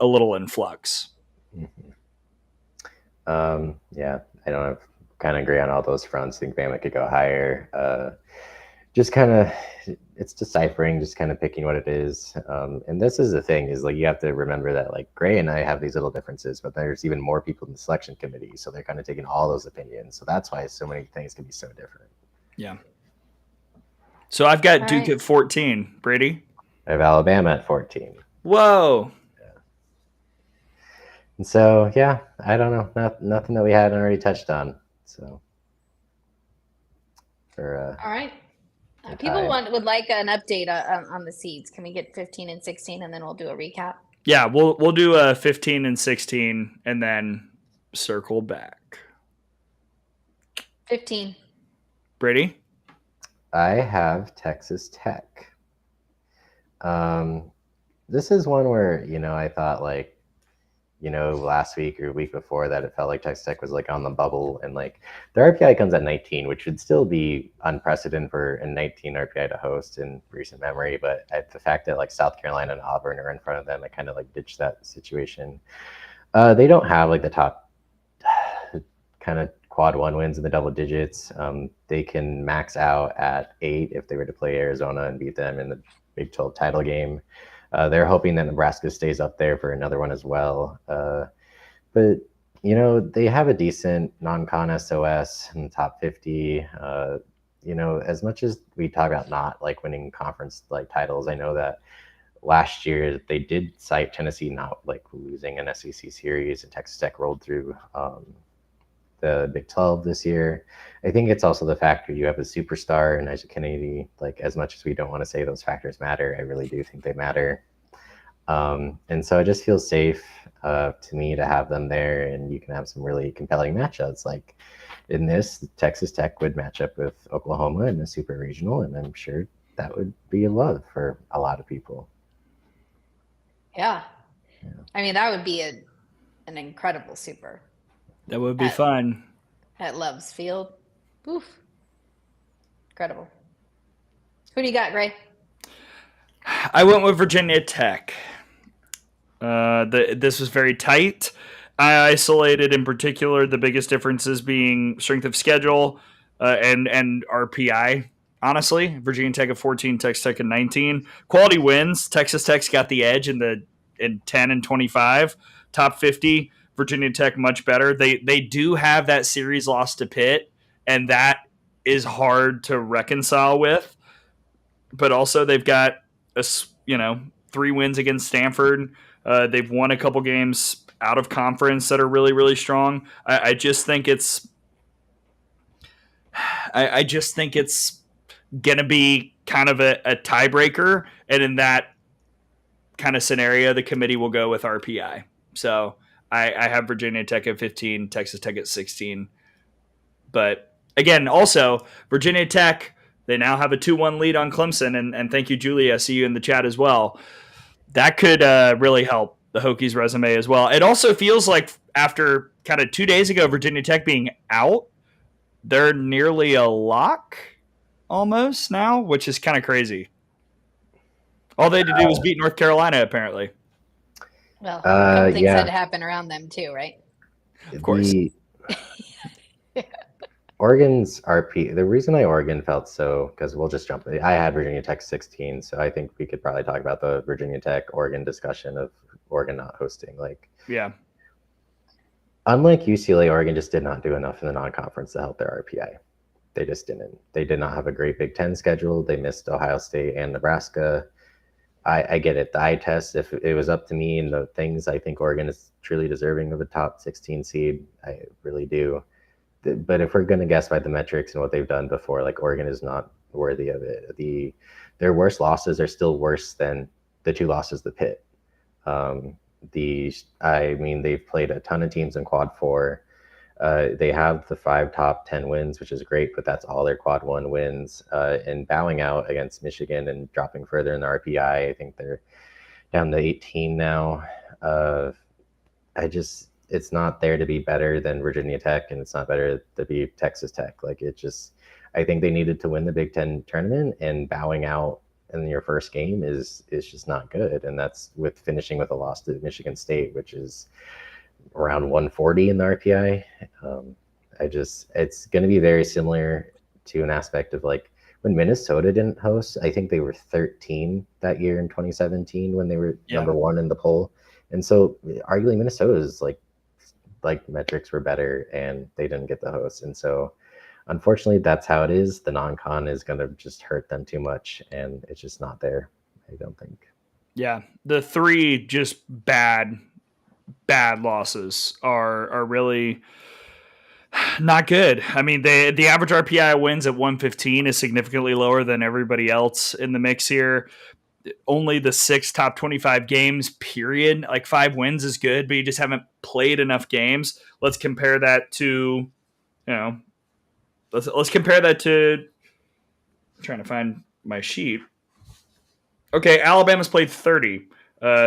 A: a little in flux.
B: Mm-hmm. Yeah, I don't know, kind of agree on all those fronts. I think Bama could go higher. Just kind of, it's deciphering, just kind of picking what it is. And this is the thing, is like you have to remember that like Gray and I have these little differences, but there's even more people in the selection committee, so they're kind of taking all those opinions. So that's why so many things can be so different.
A: Yeah. So I've got Duke at 14. Brady?
B: I have Alabama at 14.
A: Whoa.
B: Yeah. And so, yeah, I don't know. Nothing that we hadn't already touched on. So,
C: all right. People would like an update on the seeds. Can we get 15 and 16, and then we'll do a recap?
A: Yeah, we'll do a 15 and 16, and then circle back.
C: 15.
A: Brady?
B: I have Texas Tech. This is one where, I thought like, last week or week before that, it felt like Texas Tech was like on the bubble, and like their RPI comes at 19, which would still be unprecedented for a 19 RPI to host in recent memory. But the fact that like South Carolina and Auburn are in front of them, I kind of like ditched that situation. They don't have like the top kind of quad 1 wins in the double digits. They can max out at 8 if they were to play Arizona and beat them in the Big 12 title game. They're hoping that Nebraska stays up there for another one as well. But, they have a decent non-con SOS in the top 50. As much as we talk about not like winning conference like titles, I know that last year they did cite Tennessee not like losing an SEC series, and Texas Tech rolled through the Big 12 this year. I think it's also the factor you have a superstar in Isaac Kennedy. Like, as much as we don't want to say those factors matter, I really do think they matter. And so it just feels safe to me to have them there, and you can have some really compelling matchups. Like in this, Texas Tech would match up with Oklahoma in a super regional, and I'm sure that would be a love for a lot of people.
C: Yeah. I mean, that would be an incredible super.
A: That would be fun.
C: At Love's Field. Oof. Incredible. Who do you got, Gray?
A: I went with Virginia Tech. This was very tight. I isolated in particular the biggest differences being strength of schedule and RPI. Honestly, Virginia Tech at 14, Texas Tech at 19. Quality wins. Texas Tech's got the edge in 10 and 25. Top 50. Virginia Tech much better. They do have that series loss to Pitt, and that is hard to reconcile with. But also they've got 3 wins against Stanford. They've won a couple games out of conference that are really, really strong. I just think it's gonna be kind of a tiebreaker, and in that kind of scenario, the committee will go with RPI. So I have Virginia Tech at 15, Texas Tech at 16. But again, also Virginia Tech, they now have a 2-1 lead on Clemson, and thank you, Julie. I see you in the chat as well. That could really help the Hokies' resume as well. It also feels like after kind of 2 days ago, Virginia Tech being out, they're nearly a lock almost now, which is kind of crazy. All they had to do was beat North Carolina, apparently.
C: Well, a couple things had to happen around them too, right?
A: Of course.
B: Oregon's RP, the reason Oregon felt so, because we'll just jump, I had Virginia Tech 16, so I think we could probably talk about the Virginia Tech Oregon discussion of Oregon not hosting.
A: Yeah.
B: Unlike UCLA, Oregon just did not do enough in the non-conference to help their RPI. They just didn't. They did not have a great Big Ten schedule. They missed Ohio State and Nebraska. I get it. The eye test, if it was up to me and the things, I think Oregon is truly deserving of a top 16 seed. I really do. But if we're going to guess by the metrics and what they've done before, Oregon is not worthy of it. Their worst losses are still worse than the 2 losses to Pitt. They've played a ton of teams in Quad 4. They have the 5 top 10 wins, which is great, but that's all their Quad 1 wins. And bowing out against Michigan and dropping further in the RPI, I think they're down to 18 now. It's not there to be better than Virginia Tech, and it's not better to be Texas Tech. I think they needed to win the Big Ten tournament, and bowing out in your first game is just not good. And that's with finishing with a loss to Michigan State, which is around 140 in the RPI. It's going to be very similar to an aspect of when Minnesota didn't host. I think they were 13 that year in 2017 when they were number 1 in the poll. And so arguably Minnesota's metrics were better and they didn't get the host. And so unfortunately that's how it is. The non-con is going to just hurt them too much, and it's just not there, I don't think.
A: Yeah. The 3 just bad losses are really not good. I mean, the average RPI wins at 115 is significantly lower than everybody else in the mix here. Only the 6 top 25 games, period. 5 wins is good, but you just haven't played enough games. Let's compare that to, let's compare that to, I'm trying to find my sheet. Okay, Alabama's played 30.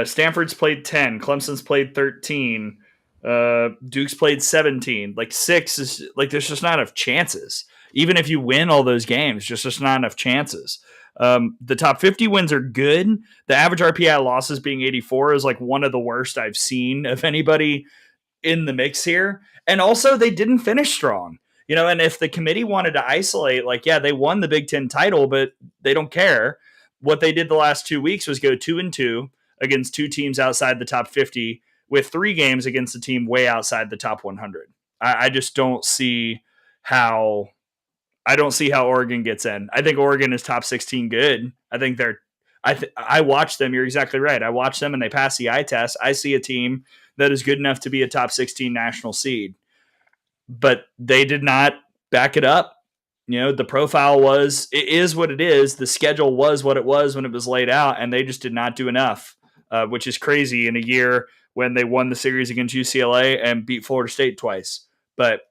A: Stanford's played 10. Clemson's played 13. Duke's played 17. 6 is there's just not enough chances. Even if you win all those games, just not enough chances. The top 50 wins are good. The average RPI losses being 84 is one of the worst I've seen of anybody in the mix here. And also they didn't finish strong, and if the committee wanted to isolate, they won the Big Ten title, but they don't care. What they did the last 2 weeks was go 2-2 against 2 teams outside the top 50 with 3 games against a team way outside the top 100. I just don't see how Oregon gets in. I think Oregon is top 16 good. I think I watched them. You're exactly right. I watched them and they passed the eye test. I see a team that is good enough to be a top 16 national seed, but they did not back it up. The profile it is what it is. The schedule was what it was when it was laid out, and they just did not do enough, which is crazy in a year when they won the series against UCLA and beat Florida State twice. But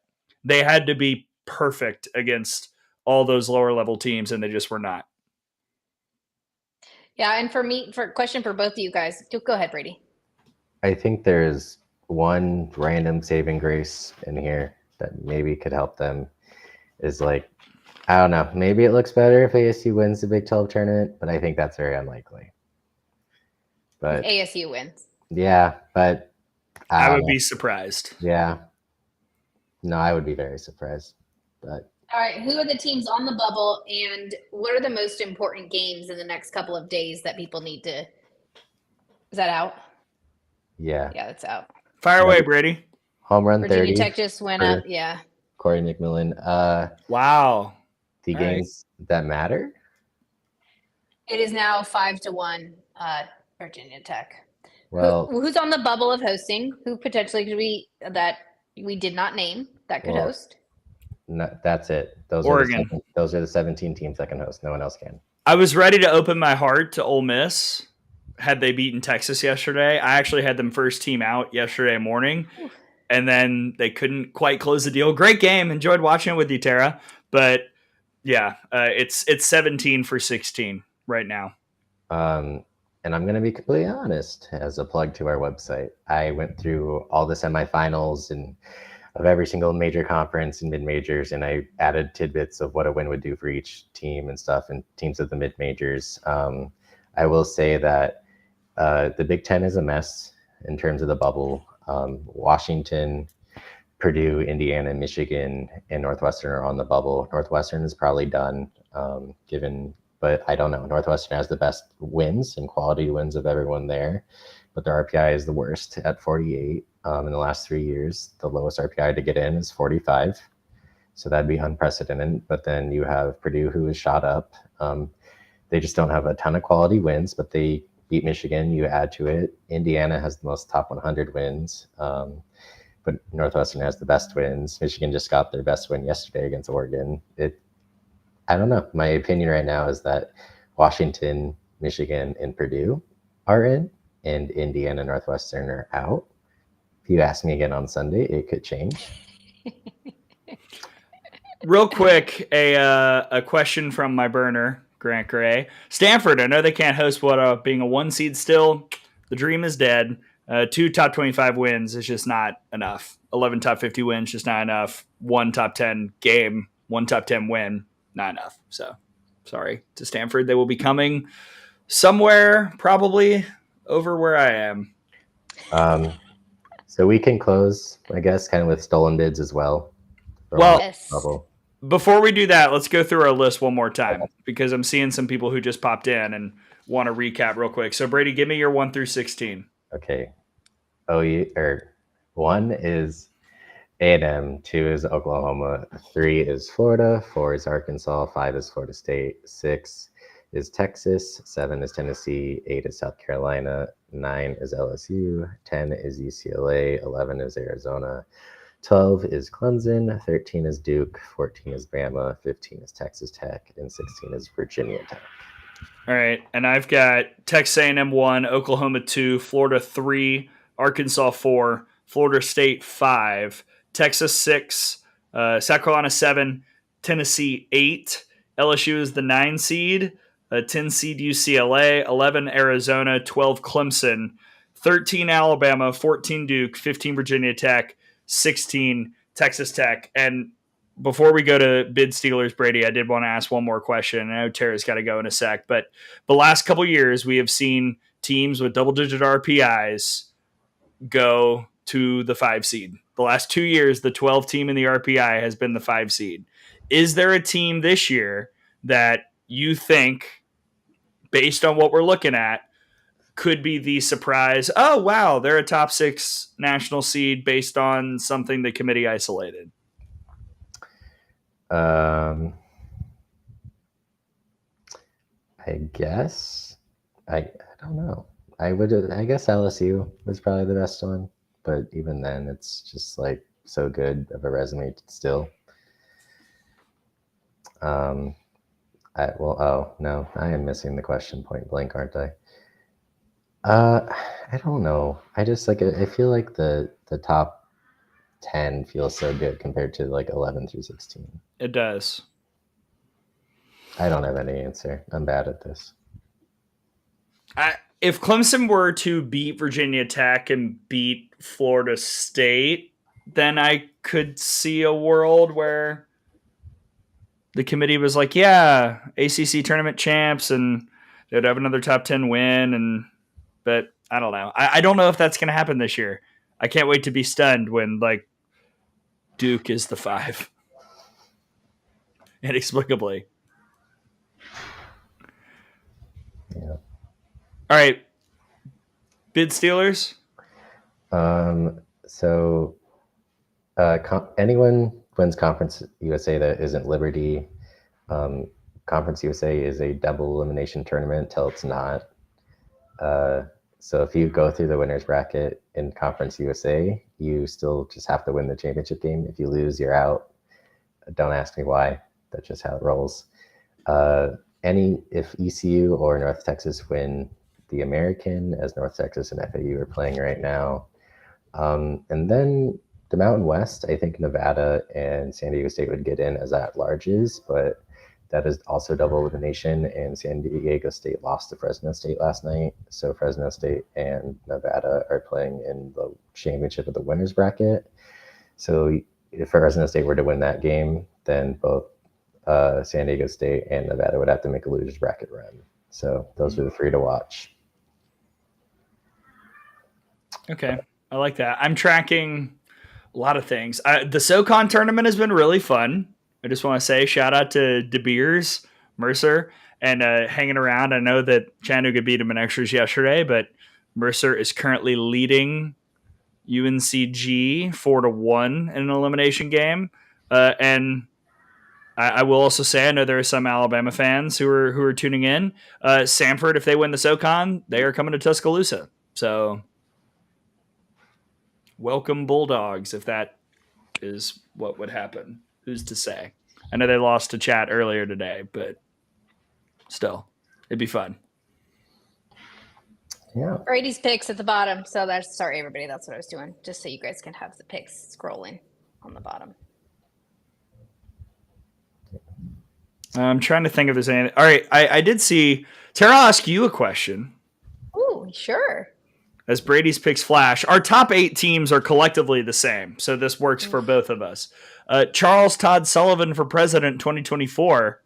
A: they had to be perfect against all those lower level teams, and they just were not.
C: Yeah, and for a question for both of you guys. Go ahead, Brady.
B: I think there's one random saving grace in here that maybe could help them. Is I don't know, maybe it looks better if ASU wins the Big 12 tournament, but I think that's very unlikely. But
C: if ASU wins.
B: Yeah, but
A: I would be surprised.
B: Yeah. No, I would be very surprised. But
C: all right, who are the teams on the bubble, and what are the most important games in the next couple of days that people need to? Is that out?
B: Yeah.
C: Yeah, that's out.
A: Fire away, Brady.
B: Home run
C: Virginia
B: 30.
C: Tech just went up. Yeah.
B: Corey McMillan.
A: Wow.
B: The all games that matter?
C: It is now 5-1, Virginia Tech.
B: Well,
C: who's on the bubble of hosting? Who potentially could be that we did not name that could host?
B: No, that's it.
A: Oregon.
B: Those are the 17 teams that can host. No one else can.
A: I was ready to open my heart to Ole Miss, had they beaten Texas yesterday. I actually had them first team out yesterday morning, and then they couldn't quite close the deal. Great game. Enjoyed watching it with you, Tara. But yeah, it's 17-16 right now.
B: And I'm going to be completely honest, as a plug to our website, I went through all the semifinals and of every single major conference and mid-majors, and I added tidbits of what a win would do for each team and stuff, and teams of the mid-majors. I will say that the Big Ten is a mess in terms of the bubble. Washington, Purdue, Indiana, Michigan, and Northwestern are on the bubble. Northwestern is probably done, but I don't know. Northwestern has the best wins and quality wins of everyone there, but the RPI is the worst at 48. In the last 3 years, the lowest RPI to get in is 45. So that'd be unprecedented. But then you have Purdue, who is shot up. They just don't have a ton of quality wins, but they beat Michigan. You add to it. Indiana has the most top 100 wins, but Northwestern has the best wins. Michigan just got their best win yesterday against Oregon. I don't know. My opinion right now is that Washington, Michigan, and Purdue are in, and Indiana and Northwestern are out. If you ask me again on Sunday, it could change.
A: Real quick, a question from my burner, Grant Gray. Stanford, I know they can't host being a 1 seed still. The dream is dead. 2 top 25 wins is just not enough. 11 top 50 wins, just not enough. 1 top 10 game, 1 top 10 win, not enough. So, sorry to Stanford. They will be coming somewhere, probably over where I am.
B: So we can close, I guess, kind of with stolen bids as well.
A: Well,
C: Yes.
A: Before we do that, let's go through our list one more time because I'm seeing some people who just popped in and want to recap real quick. So, Brady, give me your 1 through 16.
B: Okay. 1 is A&M, 2 is Oklahoma, 3 is Florida, 4 is Arkansas, 5 is Florida State, 6 is Texas, 7 is Tennessee, 8 is South Carolina, 9 is LSU, 10 is UCLA, 11 is Arizona, 12 is Clemson, 13 is Duke, 14 is Bama, 15 is Texas Tech, and 16 is Virginia Tech.
A: All right, and I've got Texas A&M 1, Oklahoma 2, Florida 3, Arkansas 4, Florida State 5, Texas 6, South Carolina 7, Tennessee 8, LSU is the 9 seed, 10 seed UCLA, 11 Arizona, 12 Clemson, 13 Alabama, 14 Duke, 15 Virginia Tech, 16 Texas Tech. And before we go to bid Steelers, Brady, I did want to ask one more question. I know Tara's got to go in a sec, but the last couple of years we have seen teams with double-digit RPIs go to the 5 seed. The last 2 years, the 12 team in the RPI has been the 5 seed. Is there a team this year that you think, based on what we're looking at, could be the surprise? Oh, wow, they're a top 6 national seed based on something the committee isolated.
B: I guess I don't know. I guess LSU was probably the best one, but even then, it's just like so good of a resume still. No, I am missing the question point blank, aren't I? I don't know. I just I feel like the top 10 feels so good compared to like 11 through 16.
A: It does.
B: I don't have any answer. I'm bad at this.
A: If Clemson were to beat Virginia Tech and beat Florida State, then I could see a world where the committee was like, yeah, ACC tournament champs, and they'd have another top 10 win. But I don't know. I don't know if that's going to happen this year. I can't wait to be stunned when like Duke is the 5. Inexplicably.
B: Yeah.
A: All right. Bid Steelers?
B: Anyone wins Conference USA that isn't Liberty. Conference USA is a double elimination tournament till it's not. So if you go through the winner's bracket in Conference USA, you still just have to win the championship game. If you lose, you're out. Don't ask me why. That's just how it rolls. If ECU or North Texas win the American, as North Texas and FAU are playing right now. And then the Mountain West, I think Nevada and San Diego State would get in as at-larges, but that is also double elimination, and San Diego State lost to Fresno State last night. So Fresno State and Nevada are playing in the championship of the winners bracket. So if Fresno State were to win that game, then both San Diego State and Nevada would have to make a losers bracket run. So those are the three to watch.
A: Okay, I like that. I'm tracking a lot of things. The SoCon tournament has been really fun. I just want to say shout out to De Beers, Mercer, and hanging around. I know that Chattanooga beat him in extras yesterday, but Mercer is currently leading UNCG 4-1 in an elimination game. And I will also say I know there are some Alabama fans who are tuning in. Samford, if they win the SoCon, they are coming to Tuscaloosa. So welcome Bulldogs, if that is what would happen. Who's to say? I know they lost to Chat earlier today, but still, it'd be fun.
B: Yeah.
C: Brady's picks at the bottom. So sorry, everybody. That's what I was doing. Just so you guys can have the picks scrolling on the bottom.
A: I'm trying to think if there's anything. All right. I did see Tara, I'll ask you a question.
C: Ooh, sure.
A: As Brady's picks flash, our top 8 teams are collectively the same. So this works for both of us. Charles Todd Sullivan for president 2024.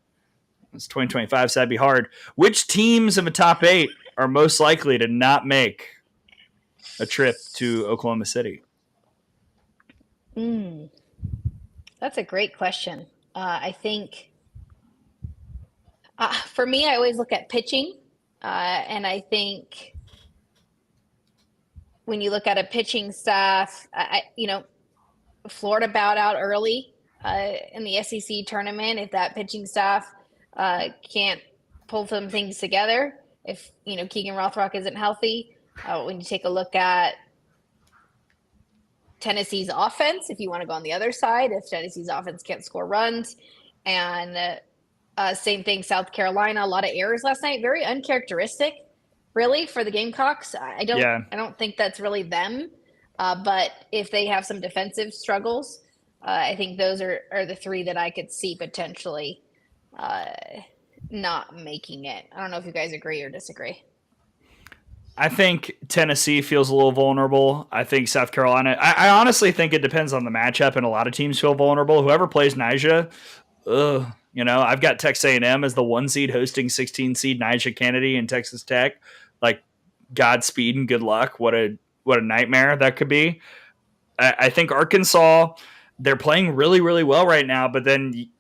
A: It's 2025, so that'd be hard. Which teams in the top 8 are most likely to not make a trip to Oklahoma City?
C: That's a great question. I think for me, I always look at pitching. And I think when you look at a pitching staff, Florida bowed out early in the SEC tournament. If that pitching staff can't pull some things together, if Keegan Rothrock isn't healthy, when you take a look at Tennessee's offense, if you want to go on the other side, if Tennessee's offense can't score runs, and same thing, South Carolina, a lot of errors last night, very uncharacteristic, really, for the Gamecocks. I don't think that's really them. But if they have some defensive struggles, I think those are the 3 that I could see potentially not making it. I don't know if you guys agree or disagree.
A: I think Tennessee feels a little vulnerable. I think South Carolina, I honestly think it depends on the matchup, and a lot of teams feel vulnerable. Whoever plays Nyjah, I've got Texas A&M as the 1 seed hosting 16 seed Nyjah Kennedy and Texas Tech. Like, Godspeed and good luck. What a nightmare that could be. I think Arkansas, they're playing really, really well right now, but then,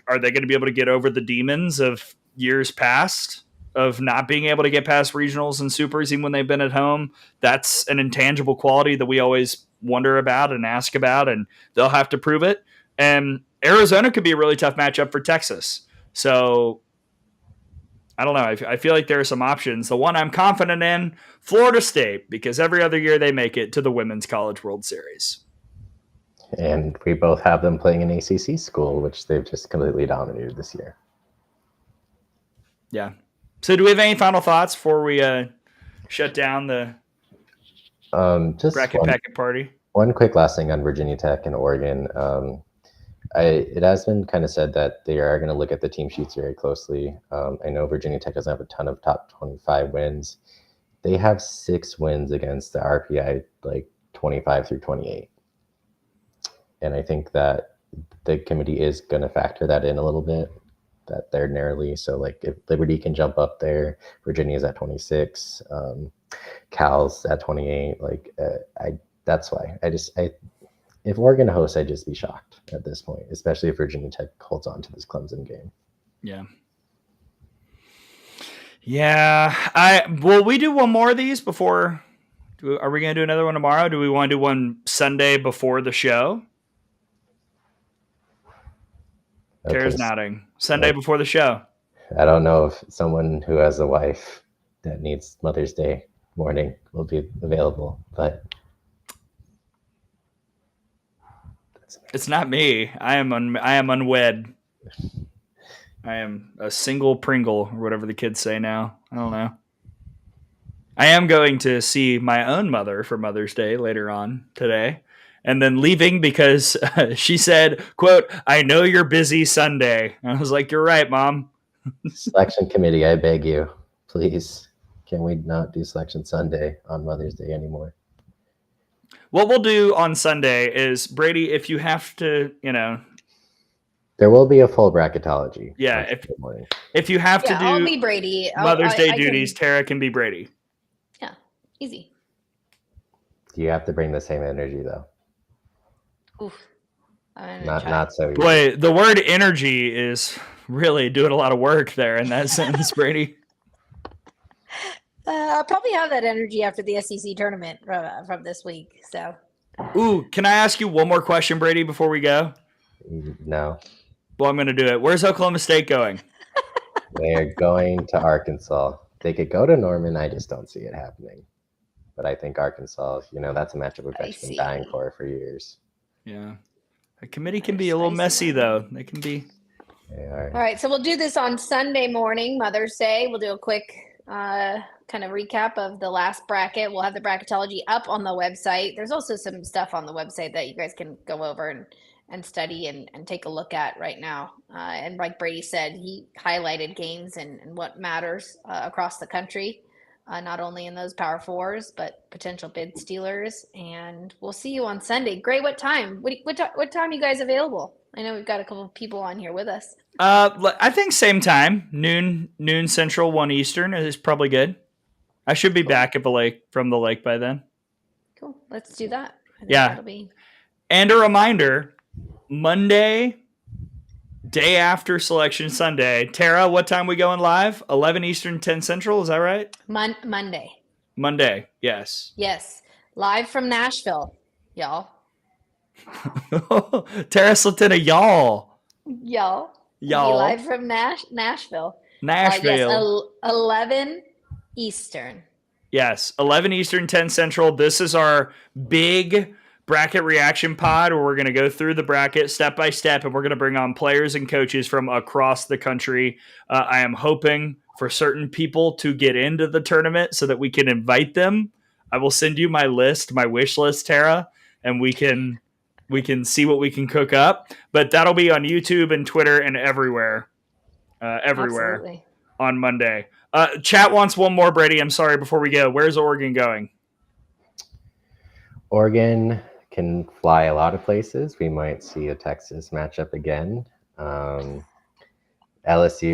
A: are they going to be able to get over the demons of years past of not being able to get past regionals and supers even when they've been at home? That's an intangible quality that we always wonder about and ask about, and they'll have to prove it. And Arizona could be a really tough matchup for Texas. So I don't know. I feel like there are some options. The one I'm confident in, Florida State, because every other year they make it to the Women's College World Series.
B: And we both have them playing an ACC school, which they've just completely dominated this year.
A: Yeah. So do we have any final thoughts before we shut down the bracket packet party?
B: One quick last thing on Virginia Tech and Oregon. It has been kind of said that they are going to look at the team sheets very closely. I know Virginia Tech doesn't have a ton of top 25 wins. They have 6 wins against the RPI, 25 through 28. And I think that the committee is going to factor that in a little bit, that they're narrowly. So, if Liberty can jump up there, Virginia's at 26, Cal's at 28. That's why if Oregon hosts, I'd just be shocked at this point, especially if Virginia Tech holds on to this Clemson game.
A: Yeah. Yeah. Will we do one more of these before? Are we going to do another one tomorrow? Do we want to do one Sunday before the show? Okay. Tara's nodding. Sunday before the show.
B: I don't know if someone who has a wife that needs Mother's Day morning will be available, but
A: it's not me. I am unwed. I am a single Pringle, or whatever the kids say now. I don't know. I am going to see my own mother for Mother's Day later on today, and then leaving because she said, quote, "I know you're busy Sunday." And I was like, "You're right, Mom."
B: Selection committee, I beg you, please, can we not do Selection Sunday on Mother's Day anymore?
A: What we'll do on Sunday is, Brady, if you have to,
B: There will be a full bracketology.
A: Yeah,
B: on Sunday morning.
A: if you have to
C: I'll
A: do
C: be Brady.
A: Mother's Day
C: I
A: duties,
C: can,
A: Tara can be Brady.
C: yeah, easy.
B: You have to bring the same energy, though.
C: Oof. I'm gonna
B: Not
C: try.
B: not so easy.
A: Boy, the word energy is really doing a lot of work there in that sentence, Brady.
C: I'll probably have that energy after the SEC tournament from this week. So,
A: Ooh, can I ask you one more question, Brady, before we go?
B: No.
A: Well, I'm going to do it. Where's Oklahoma State going?
B: They're going to Arkansas. They could go to Norman. I just don't see it happening. But I think Arkansas, that's a matchup we've actually been dying for years.
A: Yeah. A committee can be a little messy, though. They can be.
B: They are.
C: all right. So we'll do this on Sunday morning, Mother's Day. We'll do a quick kind of recap of the last bracket. We'll have the bracketology up on the website. There's also some stuff on the website that you guys can go over and study and take a look at right now. And like Brady said, he highlighted games and what matters across the country, not only in those Power Fours, but potential bid stealers. And we'll see you on Sunday. Gray, what time? What time are you guys available? I know we've got a couple of people on here with us.
A: I think same time, noon Central, 1 Eastern is probably good. I should be back from the lake by then.
C: Cool. Let's do that.
A: Yeah.
C: That'll be...
A: And a reminder, Monday, day after Selection Sunday. Tara, what time we going live? 11 Eastern, 10 Central. Is that right?
C: Monday.
A: Monday. Yes.
C: Yes. Live from Nashville, y'all.
A: Tara slipped in a y'all.
C: Y'all. Live from Nashville.
A: Nashville.
C: Yes, 11 Eastern.
A: Yes, 11 Eastern, 10 Central. This is our big bracket reaction pod where we're going to go through the bracket step by step, and we're going to bring on players and coaches from across the country. I am hoping for certain people to get into the tournament so that we can invite them. I will send you my wish list, Tara, and we can see what we can cook up. But that'll be on YouTube and Twitter and everywhere
C: Absolutely.
A: On Monday. Chat wants one more, Brady. I'm sorry, before we go. Where's Oregon going?
B: Oregon can fly a lot of places. We might see a Texas matchup again. LSU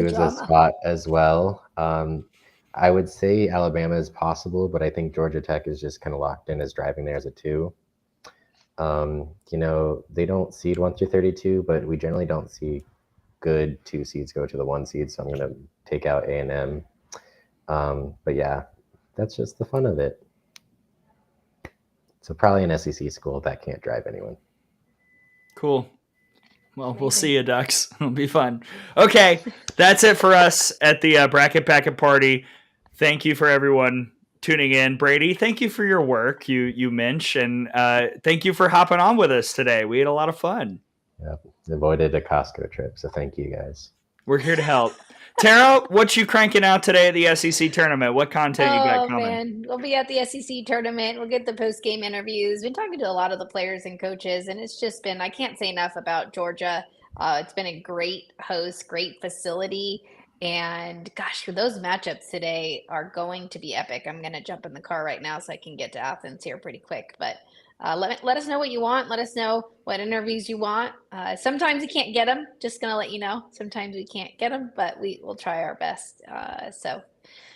B: is a spot as well. I would say Alabama is possible, but I think Georgia Tech is just kind of locked in as driving there as a 2. They don't seed 1 through 32, but we generally don't see good 2 seeds go to the 1 seed, so I'm going to take out A&M. But yeah, that's just the fun of it. So probably an SEC school that can't drive anyone.
A: Cool. Well, we'll see you, Ducks. It'll be fun. Okay, that's it for us at the Bracket Packet Party. Thank you for everyone tuning in. Brady, thank you for your work, you Minch, and thank you for hopping on with us today. We had a lot of fun.
B: Yep. Avoided a Costco trip, so thank you guys.
A: We're here to help. Tara, what you cranking out today at the SEC tournament? What content you got coming?
C: Man, we'll be at the SEC tournament. We'll get the post-game interviews. Been talking to a lot of the players and coaches, and it's just been, I can't say enough about Georgia. It's been a great host, great facility, and gosh, those matchups today are going to be epic. I'm going to jump in the car right now so I can get to Athens here pretty quick, but let us know what you want. Let us know what interviews you want. Sometimes we can't get them. Just going to let you know. Sometimes we can't get them, but we'll try our best. So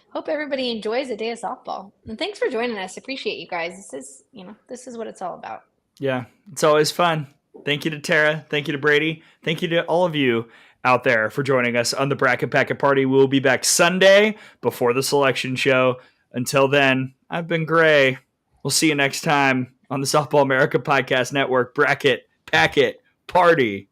C: hope everybody enjoys a day of softball. And thanks for joining us. Appreciate you guys. This is what it's all about.
A: Yeah, it's always fun. Thank you to Tara. Thank you to Brady. Thank you to all of you out there for joining us on the Bracket Packet Party. We'll be back Sunday before the selection show. Until then, I've been Gray. We'll see you next time on the Softball America Podcast Network. Bracket Packet Party.